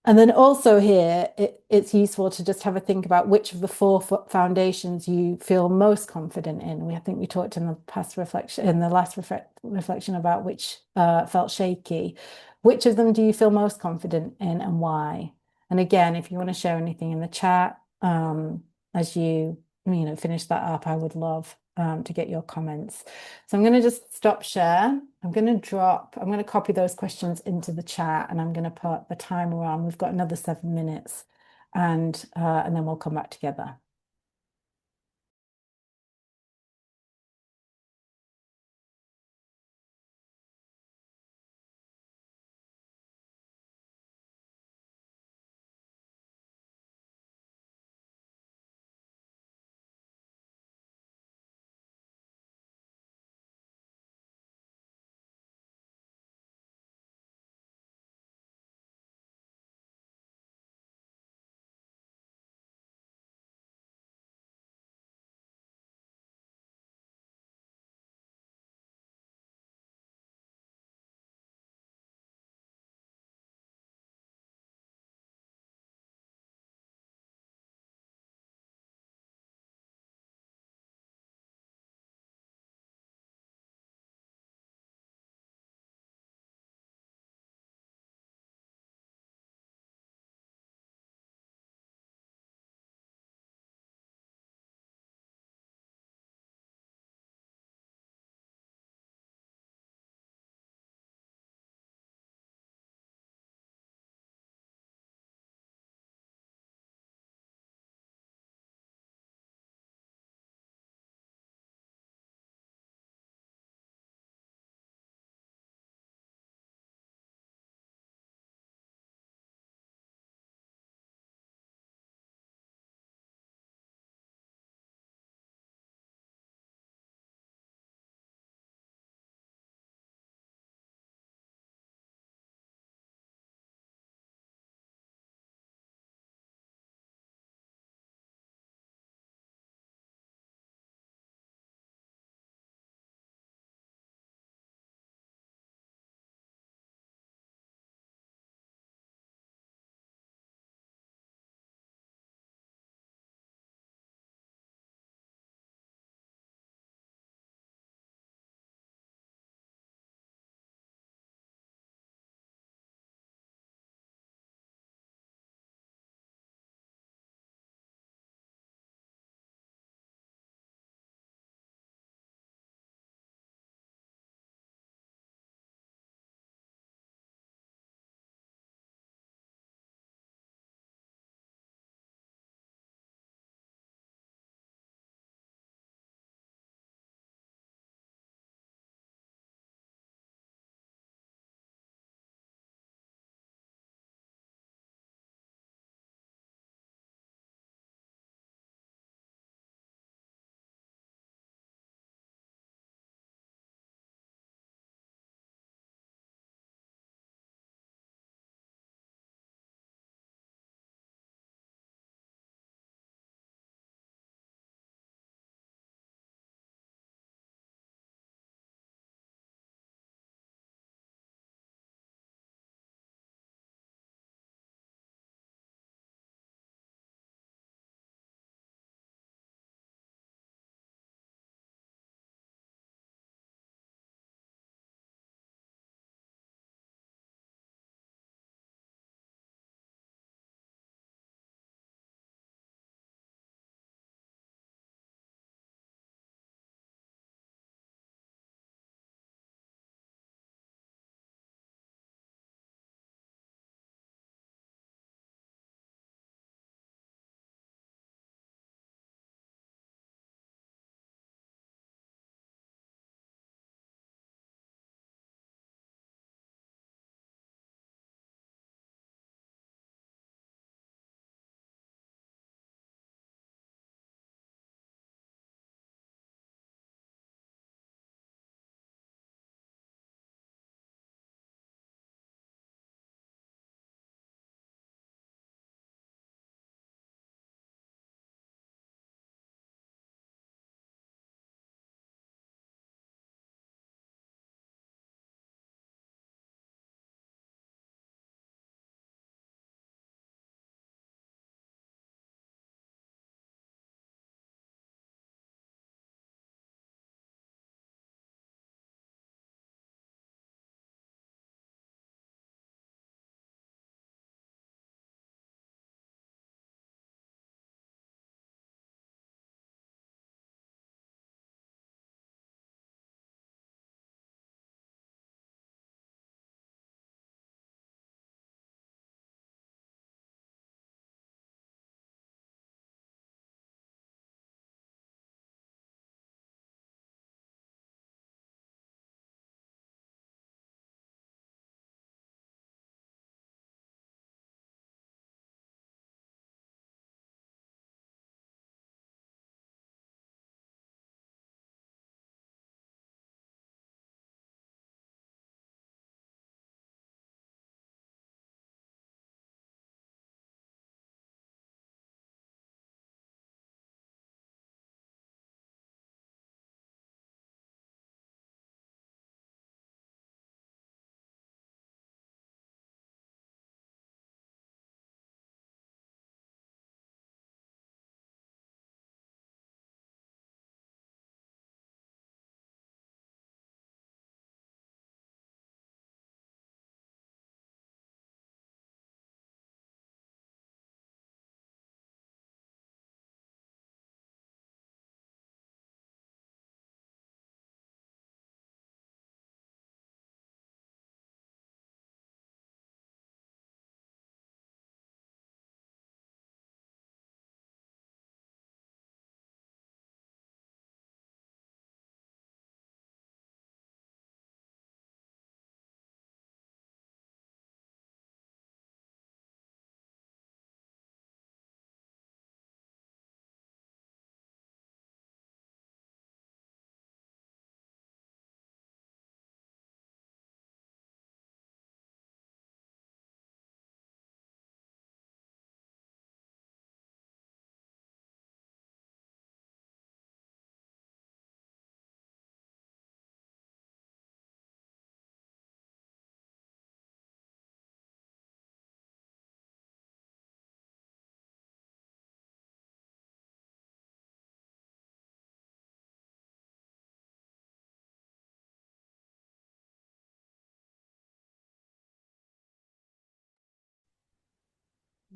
And then also here, it's useful to just have a think about which of the four foundations you feel most confident in. I think we talked in the past reflection, in the last reflection about which felt shaky. Which of them do you feel most confident in and why? And again, if you want to share anything in the chat, as finish that up, I would love to get your comments. So I'm going to just stop share. I'm going to copy those questions into the chat and I'm going to put the timer on. We've got another 7 minutes and then we'll come back together.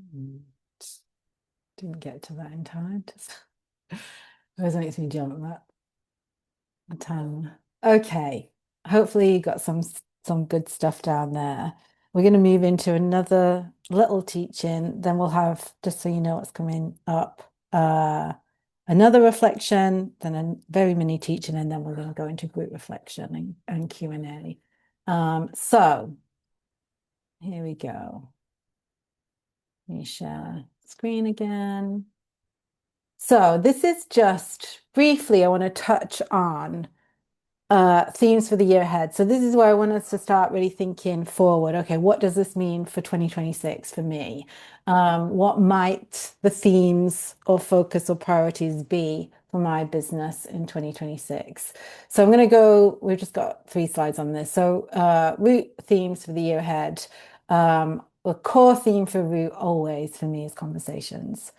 Mm, didn't get to that in time. Always makes me jump that. A ton. Okay. Hopefully you got some good stuff down there. We're going to move into another little teaching. Then we'll have, just so you know what's coming up, another reflection, then a very mini teaching, and then we're going to go into group reflection and Q&A. So here we go. Let me share screen again. So this is just briefly, I want to touch on themes for the year ahead. So this is where I want us to start really thinking forward. Okay, what does this mean for 2026 for me? What might the themes or focus or priorities be for my business in 2026? So I'm going to go, we've just got 3 slides on this. So root themes for the year ahead. A core theme for root always for me is conversations.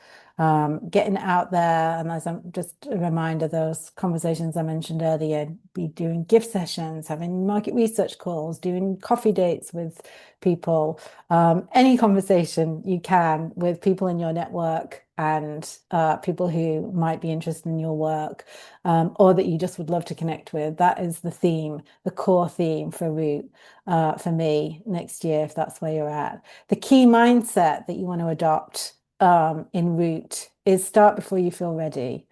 Getting out there, and as I'm just a reminder, those conversations I mentioned earlier, be doing gift sessions, having market research calls, doing coffee dates with people, any conversation you can with people in your network and people who might be interested in your work, or that you just would love to connect with. That is the theme, the core theme for Root for me next year, if that's where you're at. The key mindset that you want to adopt in Root is start before you feel ready.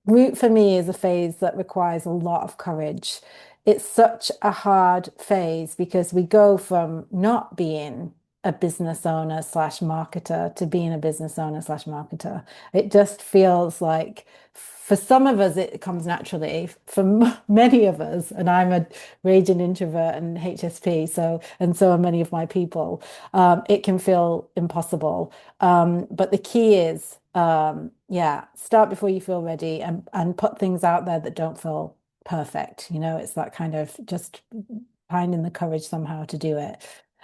Root for me is a phase that requires a lot of courage. It's such a hard phase because we go from not being a business owner slash marketer to being a business owner slash marketer. It just feels like for some of us it comes naturally. For many of us, and I'm a raging introvert and HSP, so and so are many of my people, it can feel impossible. But the key is yeah, start before you feel ready and put things out there that don't feel perfect. You know, it's that kind of just finding the courage somehow to do it.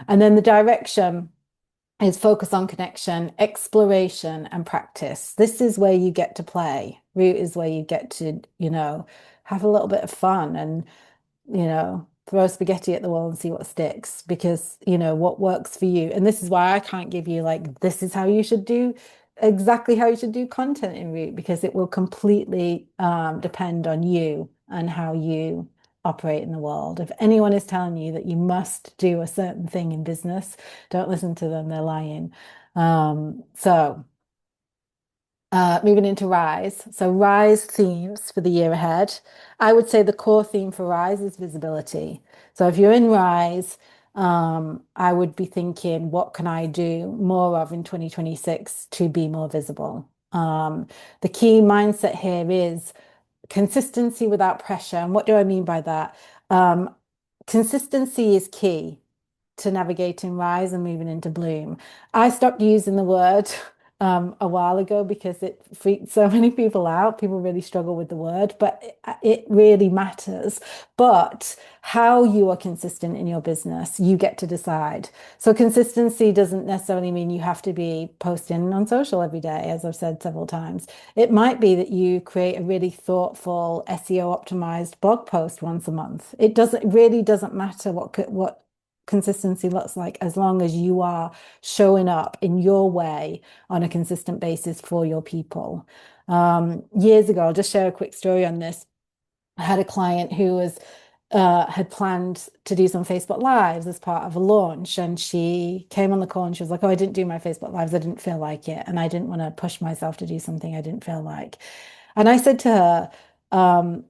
And then the direction is focus on connection, exploration, and practice. This is where you get to play. Root is where you get to, have a little bit of fun and throw spaghetti at the wall and see what sticks because, what works for you. And this is why I can't give you like, this is how you should do exactly how you should do content in Root because it will completely depend on you and how you operate in the world. If anyone is telling you that you must do a certain thing in business, don't listen to them, they're lying. So moving into Rise. So Rise themes for the year ahead. I would say the core theme for Rise is visibility. So if you're in Rise, I would be thinking, what can I do more of in 2026 to be more visible? The key mindset here is consistency without pressure. And what do I mean by that? Consistency is key to navigating Rise and moving into Bloom. I stopped using the word a while ago because it freaked so many people out. People really struggle with the word, but it really matters. But how you are consistent in your business, you get to decide. So consistency doesn't necessarily mean you have to be posting on social every day, as I've said several times. It might be that you create a really thoughtful SEO optimized blog post once a month. It really doesn't matter what consistency looks like as long as you are showing up in your way on a consistent basis for your people. Years ago, I'll just share a quick story on this. I had a client who had planned to do some Facebook Lives as part of a launch, and she came on the call and she was like, "Oh, I didn't do my Facebook Lives. I didn't feel like it, and I didn't want to push myself to do something I didn't feel like." And I said to her,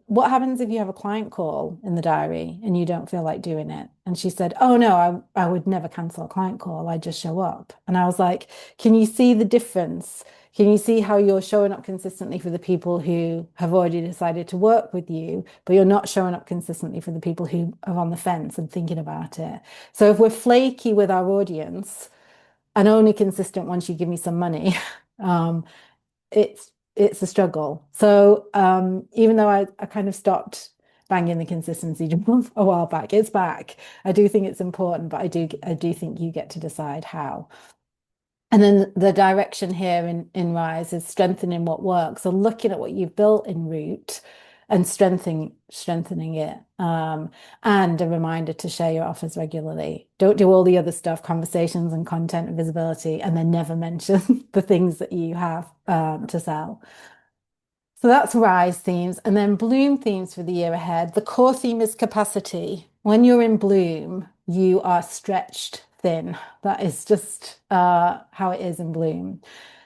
what happens if you have a client call in the diary and you don't feel like doing it? And she said, "Oh no, I would never cancel a client call. I just show up." And I was like, can you see the difference? Can you see how you're showing up consistently for the people who have already decided to work with you, but you're not showing up consistently for the people who are on the fence and thinking about it? So if we're flaky with our audience and only consistent once you give me some money, um, it's a struggle. So even though I kind of stopped banging the consistency drum a while back, it's back. I do think it's important, but I do think you get to decide how. And then the direction here in Rise is strengthening what works. So looking at what you've built in Root, and strengthening it. And a reminder to share your offers regularly. Don't do all the other stuff, conversations and content and visibility, and then never mention the things that you have to sell. So that's Rise themes. And then Bloom themes for the year ahead. The core theme is capacity. When you're in Bloom, you are stretched thin. That is just how it is in Bloom.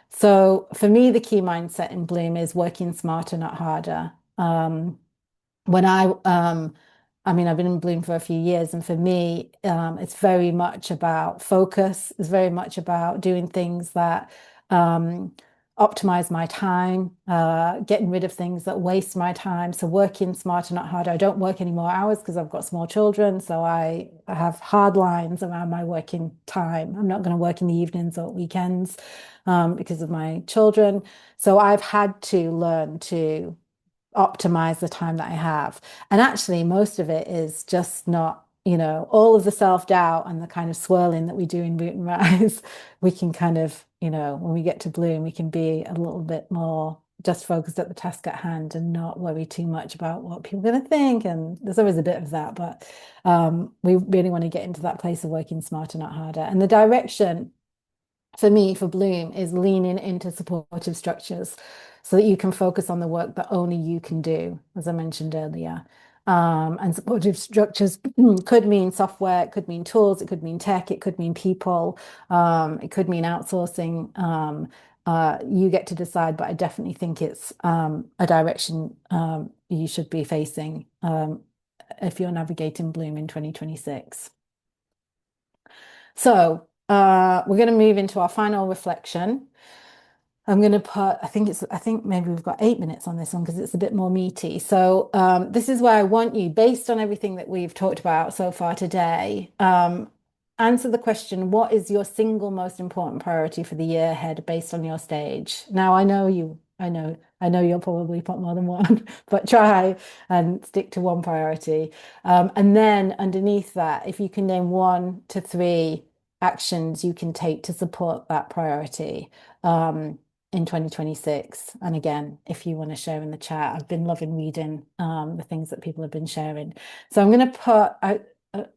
So for me, the key mindset in Bloom is working smarter, not harder. When I mean, I've been in Bloom for a few years, and for me, it's very much about focus. It's very much about doing things that um, optimize my time, getting rid of things that waste my time. So working smarter, not harder. I don't work any more hours because I've got small children, so I have hard lines around my working time. I'm not going to work in the evenings or weekends because of my children. So I've had to learn to optimize the time that I have. And actually, most of it is just not, all of the self-doubt and the kind of swirling that we do in Root and Rise, we can kind of, when we get to Bloom, we can be a little bit more just focused at the task at hand and not worry too much about what people are going to think. And there's always a bit of that, but we really want to get into that place of working smarter, not harder. And the direction for me, for Bloom, is leaning into supportive structures so that you can focus on the work that only you can do, as I mentioned earlier. And supportive structures could mean software, it could mean tools, it could mean tech, it could mean people, it could mean outsourcing. You get to decide, but I definitely think it's a direction you should be facing if you're navigating Bloom in 2026. So we're going to move into our final reflection. I'm going to put, I think maybe we've got 8 minutes on this one because it's a bit more meaty. So this is where I want you, based on everything that we've talked about so far today, answer the question, what is your single most important priority for the year ahead based on your stage? Now, I know you'll probably put more than one, but try and stick to one priority. And then underneath that, if you can name 1 to 3 actions you can take to support that priority. In 2026. And again, if you want to share in the chat, I've been loving reading the things that people have been sharing. So I'm going to put, how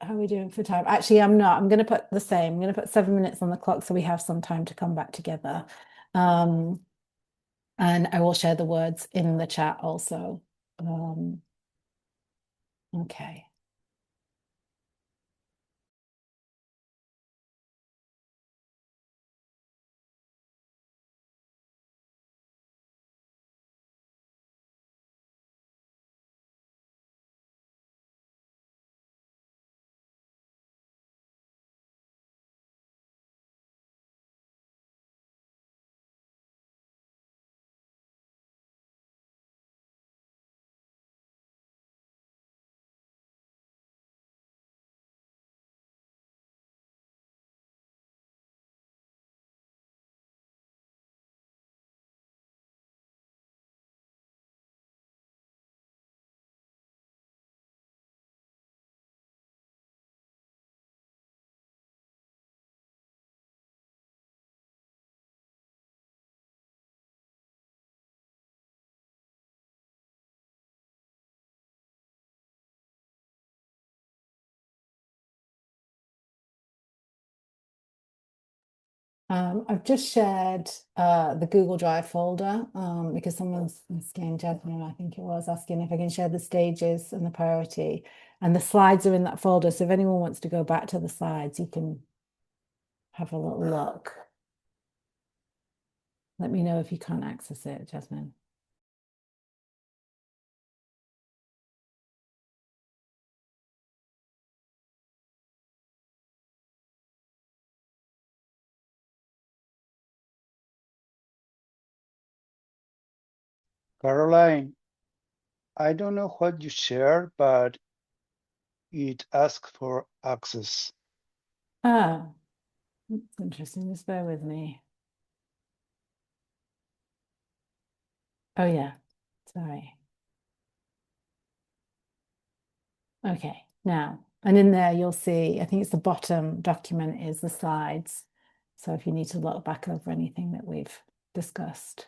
are we doing for time? Actually, I'm not. I'm going to put the same. I'm going to put 7 minutes on the clock so we have some time to come back together. And I will share the words in the chat also. Okay. I've just shared the Google Drive folder because someone's asking, Jasmine, I think it was, asking if I can share the stages and the priority. And the slides are in that folder. So if anyone wants to go back to the slides, you can have a little look. Let me know if you can't access it, Jasmine. Caroline, I don't know what you shared, but it asks for access. Ah, that's interesting. Just bear with me. Oh, yeah. Sorry. Okay. Now, and in there, you'll see, I think it's the bottom document is the slides. So if you need to look back over anything that we've discussed.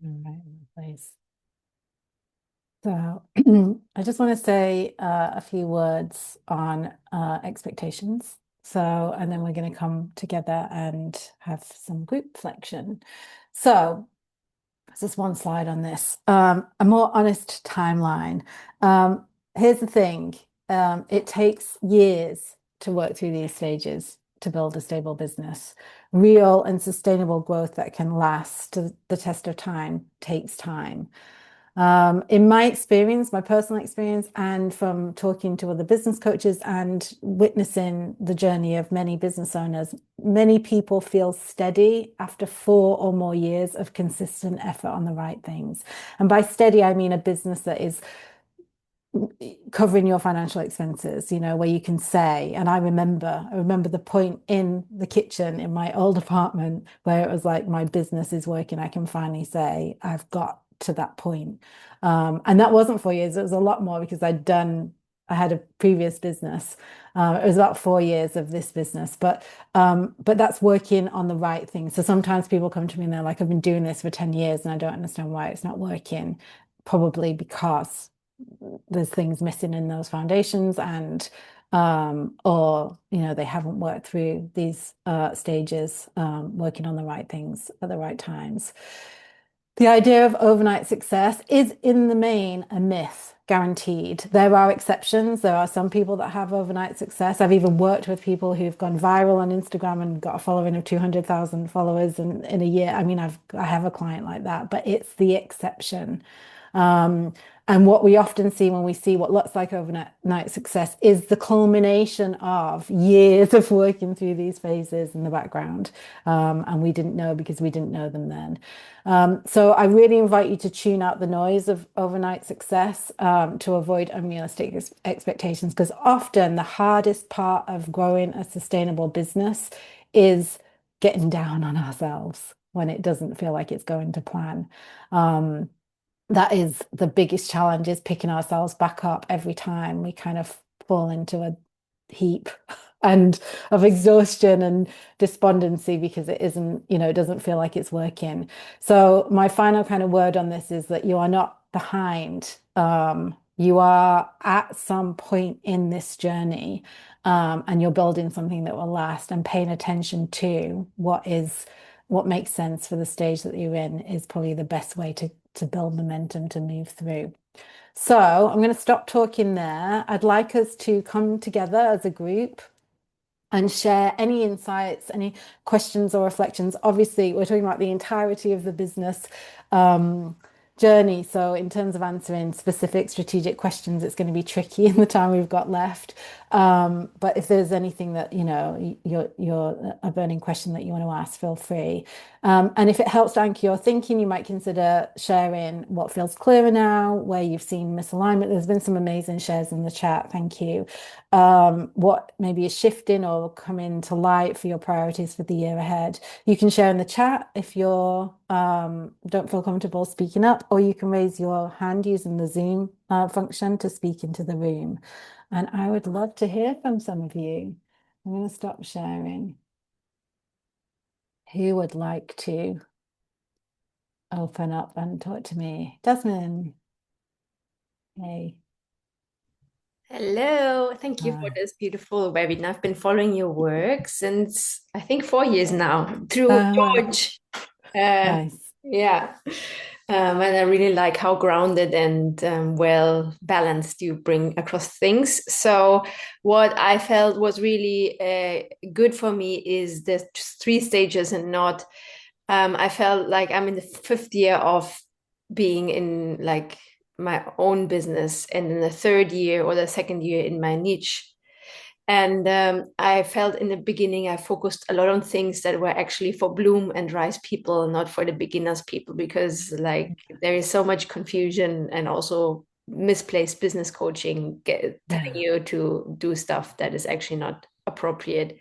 All right, please. So I just want to say a few words on expectations. So, and then we're going to come together and have some group reflection. So, there's just one slide on this. A more honest timeline. Here's the thing. It takes years to work through these stages to build a stable business. Real and sustainable growth that can last the test of time takes time. In my experience, my personal experience, and from talking to other business coaches and witnessing the journey of many business owners, many people feel steady after 4 or more years of consistent effort on the right things. And by steady, I mean a business that is covering your financial expenses, where you can say, and I remember the point in the kitchen in my old apartment where it was like my business is working. I can finally say I've got to that point. And that wasn't 4 years, it was a lot more because I had a previous business. It was about 4 years of this business, but that's working on the right thing. So sometimes people come to me and they're like, I've been doing this for 10 years and I don't understand why it's not working. Probably because there's things missing in those foundations and or they haven't worked through these stages, working on the right things at the right times. The idea of overnight success is in the main a myth, guaranteed. There are exceptions. There are some people that have overnight success. I've even worked with people who've gone viral on Instagram and got a following of 200,000 followers in a year. I mean, I have a client like that, but it's the exception. And what we often see when we see what looks like overnight success is the culmination of years of working through these phases in the background. And we didn't know because we didn't know them then. So I really invite you to tune out the noise of overnight success, to avoid unrealistic expectations, because often the hardest part of growing a sustainable business is getting down on ourselves when it doesn't feel like it's going to plan. That is the biggest challenge, is picking ourselves back up every time we kind of fall into a heap and of exhaustion and despondency because it doesn't feel like it's working. So my final kind of word on this is that you are not behind. You are at some point in this journey, and you're building something that will last, and paying attention to what makes sense for the stage that you're in is probably the best way to build momentum to move through. So I'm going to stop talking there. I'd like us to come together as a group and share any insights, any questions or reflections. Obviously, we're talking about the entirety of the business journey. So in terms of answering specific strategic questions, it's going to be tricky in the time we've got left. But if there's anything that, you're a burning question that you want to ask, feel free. And if it helps to anchor your thinking, you might consider sharing what feels clearer now, where you've seen misalignment. There's been some amazing shares in the chat. Thank you. What maybe is shifting or coming to light for your priorities for the year ahead. You can share in the chat if you're don't feel comfortable speaking up, or you can raise your hand using the Zoom function to speak into the room. And I would love to hear from some of you. I'm going to stop sharing. Who would like to open up and talk to me? Desmond. Hey. Hello, thank you for this beautiful webinar. I've been following your work since I think 4 years now through George. Nice. Yeah. And I really like how grounded and well balanced you bring across things. So what I felt was really good for me is the 3 stages and not, I felt like I'm in the 5th year of being in like my own business, and in the 3rd year or the 2nd year in my niche. And I felt in the beginning, I focused a lot on things that were actually for Bloom and Rise people, not for the beginners people, because like there is so much confusion and also misplaced business coaching telling you to do stuff that is actually not appropriate.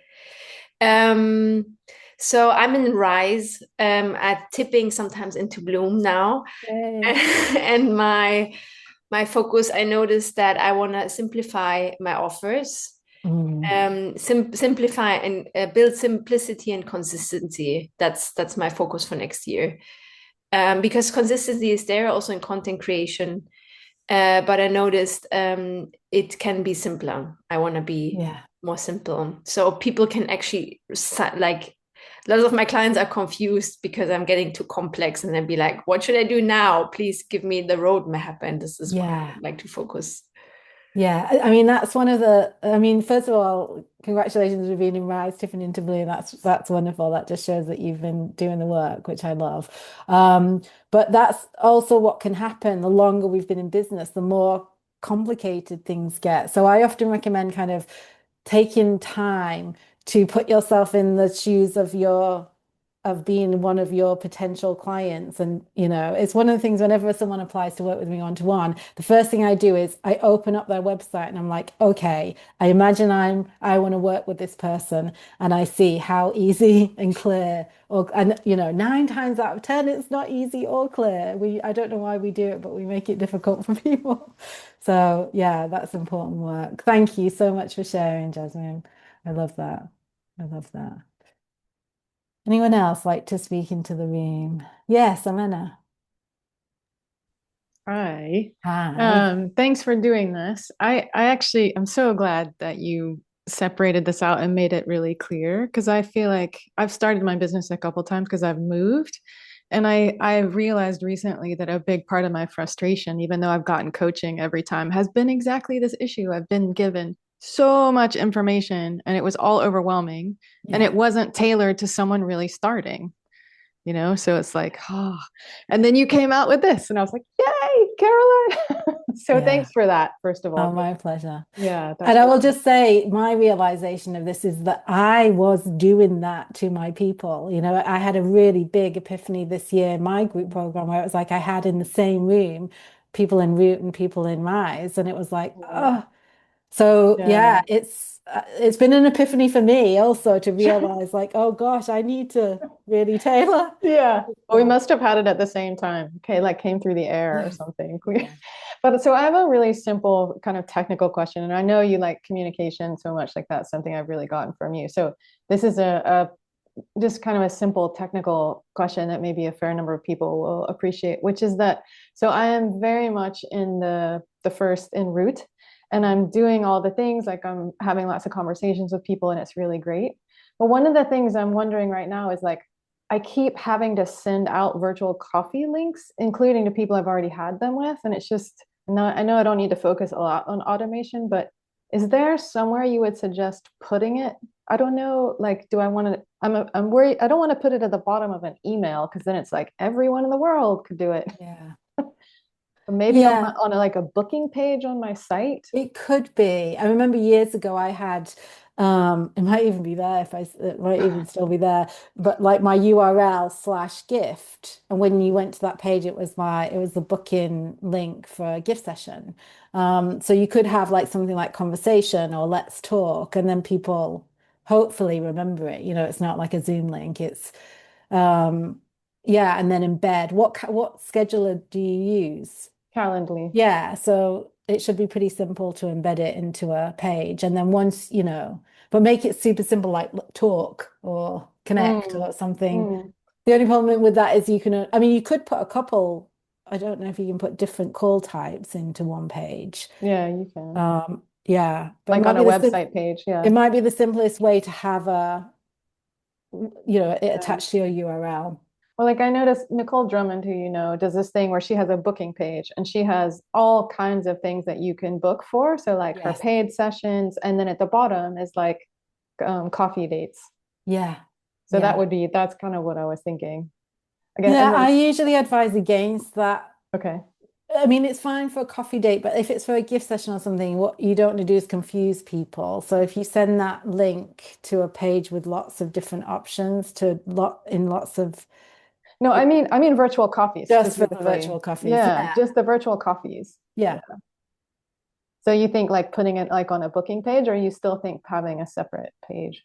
So I'm in Rise, at tipping sometimes into Bloom now. And my focus, I noticed that I want to simplify my offers. Simplify and build simplicity and consistency. That's my focus for next year. because consistency is there also in content creation. But I noticed it can be simpler. I want to be Yeah. more simple. So people can actually, like, lots of my clients are confused because I'm getting too complex and then be like, what should I do now? Please give me the roadmap. And this is what I Yeah. like to focus. Yeah, I mean that's one of the. I mean, first of all, congratulations for being in Rise, Tiffany into Blue. That's wonderful. That just shows that you've been doing the work, which I love. But that's also what can happen. The longer we've been in business, the more complicated things get. So I often recommend kind of taking time to put yourself in the shoes of your of being one of your potential clients. And, it's one of the things whenever someone applies to work with me one-to-one, the first thing I do is I open up their website and I'm like, okay, I imagine I want to work with this person and I see how easy and clear and 9 times out of 10 it's not easy or clear. I don't know why we do it, but we make it difficult for people. So yeah, that's important work. Thank you so much for sharing, Jasmine. I love that. I love that. Anyone else like to speak into the room? Yes, Amena. Hi. Hi. Thanks for doing this. I'm so glad that you separated this out and made it really clear because I feel like I've started my business a couple times because I've moved. And I've realized recently that a big part of my frustration, even though I've gotten coaching every time, has been exactly this issue. I've been given so much information and it was all overwhelming and Yeah. it wasn't tailored to someone really starting. So it's like, oh, and then you came out with this and I was like, yay, Caroline. So Yeah. thanks for that, first of Oh, all. my pleasure. Yeah, And that's I really will just say my realization of this is that I was doing that to my people. I had a really big epiphany this year in my group program where it was like I had in the same room people in Root and people in Rise, and it was like, cool. oh, so Yeah. yeah, it's been an epiphany for me also to realize like, oh gosh, I need to really tailor. Yeah. Well, we must have had it at the same time. Okay, like came through the air or Yes. something. Yeah. But so I have a really simple kind of technical question, and I know you like communication so much, like that's something I've really gotten from you. So this is a just kind of a simple technical question that maybe a fair number of people will appreciate, which is that so I am very much in the first in Root, and I'm doing all the things like I'm having lots of conversations with people, and it's really great. But one of the things I'm wondering right now is like I keep having to send out virtual coffee links, including to people I've already had them with, and it's just not. I know I don't need to focus a lot on automation, but is there somewhere you would suggest putting it? I don't know, like, do I want to, I'm worried, I don't want to put it at the bottom of an email because then it's like everyone in the world could do it. Yeah. But maybe on Yeah. like a booking page on my site. It could be. I remember years ago I had it might even be there if it might even still be there, but like my URL/gift. And when you went to that page, it was the booking link for a gift session. So you could have like something like conversation or let's talk, and then people hopefully remember it. It's not like a Zoom link. It's um yeah, and then embed. What scheduler do you use? Calendly. Yeah, so it should be pretty simple to embed it into a page. And then once, but make it super simple, like talk or connect Mm, or something. mm. The only problem with that is I mean, you could put a couple, I don't know if you can put different call types into one page. Yeah, you can. Yeah, but Like on a website page. it Yeah. might be the simplest way to have it Yeah. attached to your URL. Well, like I noticed Nicole Drummond, who you know, does this thing where she has a booking page and she has all kinds of things that you can book for. So like her Yes. paid sessions, and then at the bottom is like coffee dates. Yeah. So Yeah. that's kind of what I was thinking. Again, Yeah, and I then usually advise against that. okay. I mean, it's fine for a coffee date, but if it's for a gift session or something, what you don't want to do is confuse people. So if you send that link to a page with lots of different options in lots of No, I mean virtual coffees just for the specifically. virtual coffees. Yeah, Yeah. just the virtual coffees. Yeah. So you think like putting it like on a booking page, or you still think having a separate page?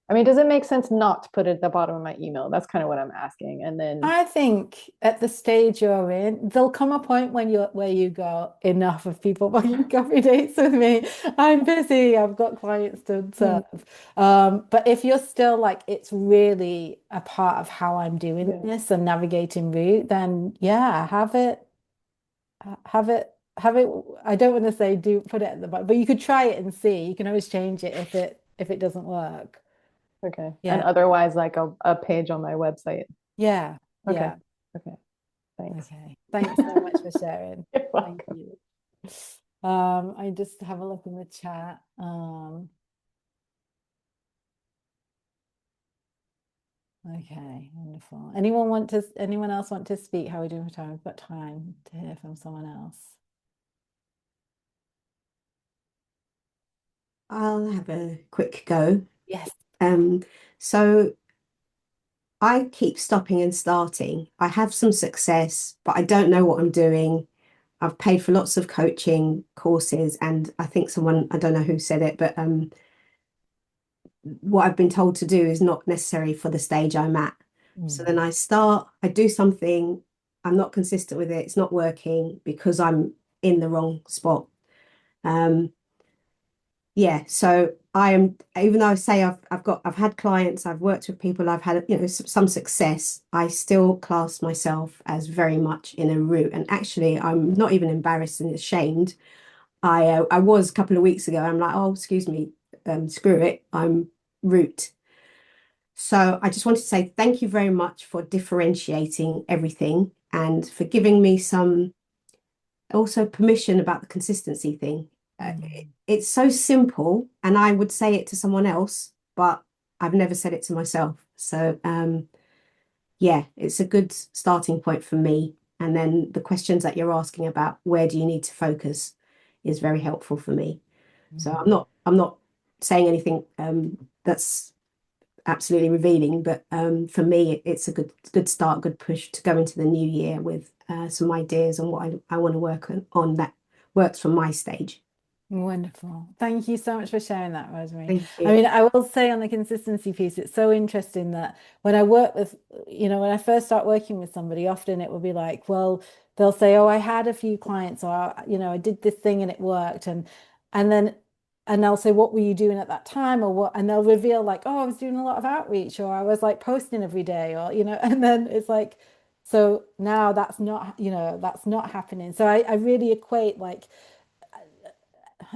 I mean, does it make sense not to put it at the bottom of my email? That's kind of what I'm asking. And then, I think at the stage you're in, there'll come a point when you're where you go, enough of people booking coffee dates with me. I'm busy, I've got clients to serve. But if you're still like it's really a part of how I'm doing Yeah. this and navigating route, then yeah, have it, have it. I don't want to say do put it at the bottom, but you could try it and see. You can always change it if it doesn't work. Okay. And Yeah, otherwise, like a page on my website. yeah, Okay. yeah. Okay. Thanks. Okay. Thanks so much for sharing. You're Thank welcome. you. I just have a look in the chat. Okay, wonderful. Anyone else want to speak? How are we doing for time? We've got time to hear from someone else. I'll have a quick go. Yes. So I keep stopping and starting. I have some success, but I don't know what I'm doing. I've paid for lots of coaching courses, and I think someone, I don't know who said it, but what I've been told to do is not necessary for the stage I'm at. So then I start, I do something, I'm not consistent with it, it's not working because I'm in the wrong spot. Yeah, so I am, even though I say I've had clients, I've worked with people, I've had, some success, I still class myself as very much in a route. And actually, I'm not even embarrassed and ashamed. I was a couple of weeks ago, I'm like, oh, excuse me, screw it, I'm route. So I just wanted to say thank you very much for differentiating everything and for giving me some also permission about the consistency thing. It's so simple, and I would say it to someone else, but I've never said it to myself. So yeah, it's a good starting point for me. And then the questions that you're asking about where do you need to focus is very helpful for me. So I'm not saying anything that's absolutely revealing, but for me it's a good start, good push to go into the new year with some ideas on what I want to work on that works for my stage. Wonderful. Thank you so much for sharing that, Rosemary. Thank I you. mean, I will say on the consistency piece, it's so interesting that when I work with, when I first start working with somebody, often it will be like, well, they'll say, oh, I had a few clients, or, I did this thing and it worked. And I'll say, what were you doing at that time? Or what? And they'll reveal like, oh, I was doing a lot of outreach, or I was like posting every day, or, and then it's like, so now that's not happening. So I really equate like,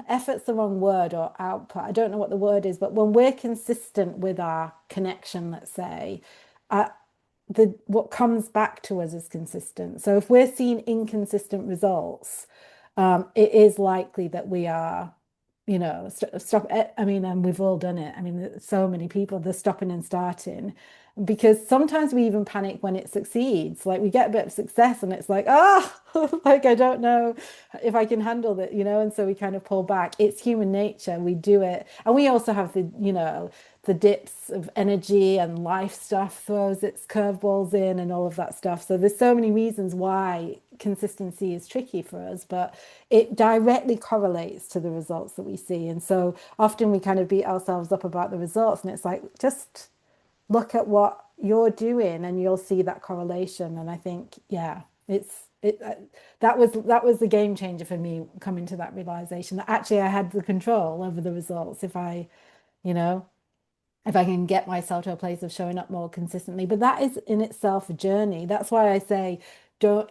effort's the wrong word, or output, I don't know what the word is, but when we're consistent with our connection, let's say, what comes back to us is consistent. So if we're seeing inconsistent results, it is likely that we are, stop. I mean, and we've all done it. I mean, so many people, they're stopping and starting because sometimes we even panic when it succeeds. Like we get a bit of success and it's like, like I don't know if I can handle that, and so we kind of pull back. It's human nature. We do it. And we also have the dips of energy, and life stuff throws its curveballs in and all of that stuff. So there's so many reasons why consistency is tricky for us, but it directly correlates to the results that we see. And so often we kind of beat ourselves up about the results, and it's like, just look at what you're doing and you'll see that correlation. And I think, yeah, that was the game changer for me, coming to that realization that actually I had the control over the results you know, if I can get myself to a place of showing up more consistently. But that is in itself a journey. That's why I say, don't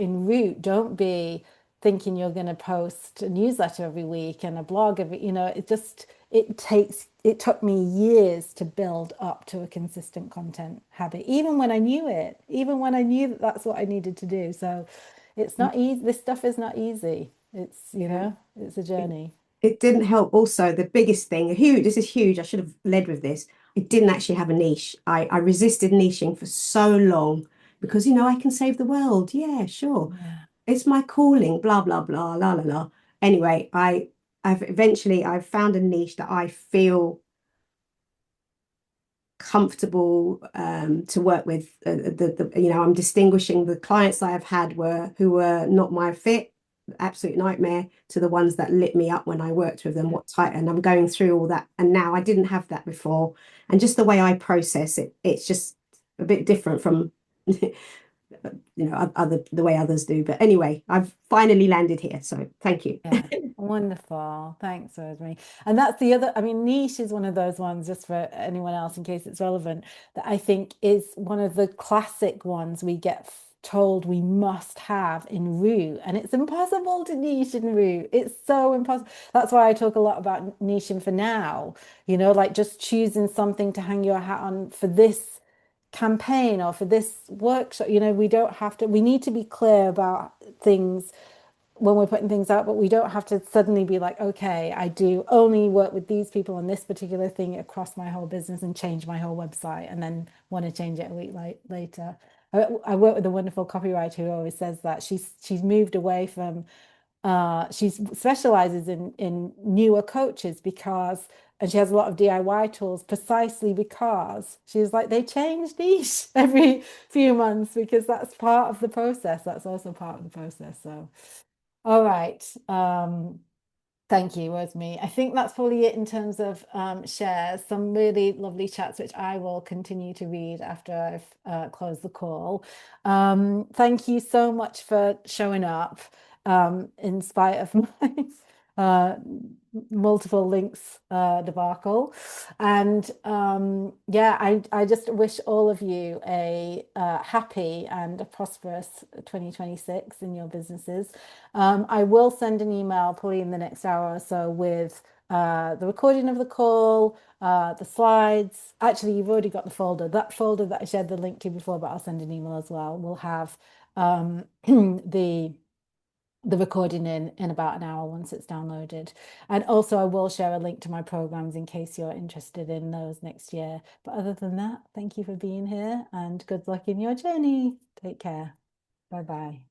be thinking you're going to post a newsletter every week and a blog it took me years to build up to a consistent content habit, even when I knew that that's what I needed to do. So it's not easy. This stuff is not easy. It's a journey. It didn't help also, the biggest thing, this is huge, I should have led with this. It didn't actually have a niche. I resisted niching for so long because, I can save the world. Yeah, sure. Yeah. It's my calling, blah, blah, blah, la, la, la. Anyway, I've found a niche that I feel comfortable to work with. I'm distinguishing the clients that I've had who were not my fit. absolute nightmare to the ones that lit me up when I worked with them, what type, and I'm going through all that. And now I didn't have that before. And just the way I process it, it's just a bit different from the way others do. But anyway, I've finally landed here. So thank you. Yeah, wonderful. Thanks, Rosemary. And that's the other, I mean, niche is one of those ones, just for anyone else in case it's relevant, that I think is one of the classic ones we get told we must have in Rue. And it's impossible to niche in Rue. It's so impossible. That's why I talk a lot about niching for now, like just choosing something to hang your hat on for this campaign or for this workshop. We don't have to, we need to be clear about things when we're putting things out, but we don't have to suddenly be like, okay, I do only work with these people on this particular thing across my whole business and change my whole website and then want to change it a week later. I work with a wonderful copywriter who always says that she's moved away from she specializes in newer coaches and she has a lot of DIY tools precisely because she's like, they change niche every few months because that's part of the process. That's also part of the process. So all right. Thank you, Rosemary. I think that's probably it in terms of shares. Some really lovely chats, which I will continue to read after I've closed the call. Thank you so much for showing up in spite of my multiple links debacle. And yeah, I just wish all of you a happy and a prosperous 2026 in your businesses. I will send an email probably in the next hour or so with the recording of the call, the slides. Actually, you've already got the folder. That folder that I shared the link to before, but I'll send an email as well. We'll have the recording in about an hour once it's downloaded. And also I will share a link to my programs in case you're interested in those next year. But other than that, thank you for being here and good luck in your journey. Take care. Bye-bye.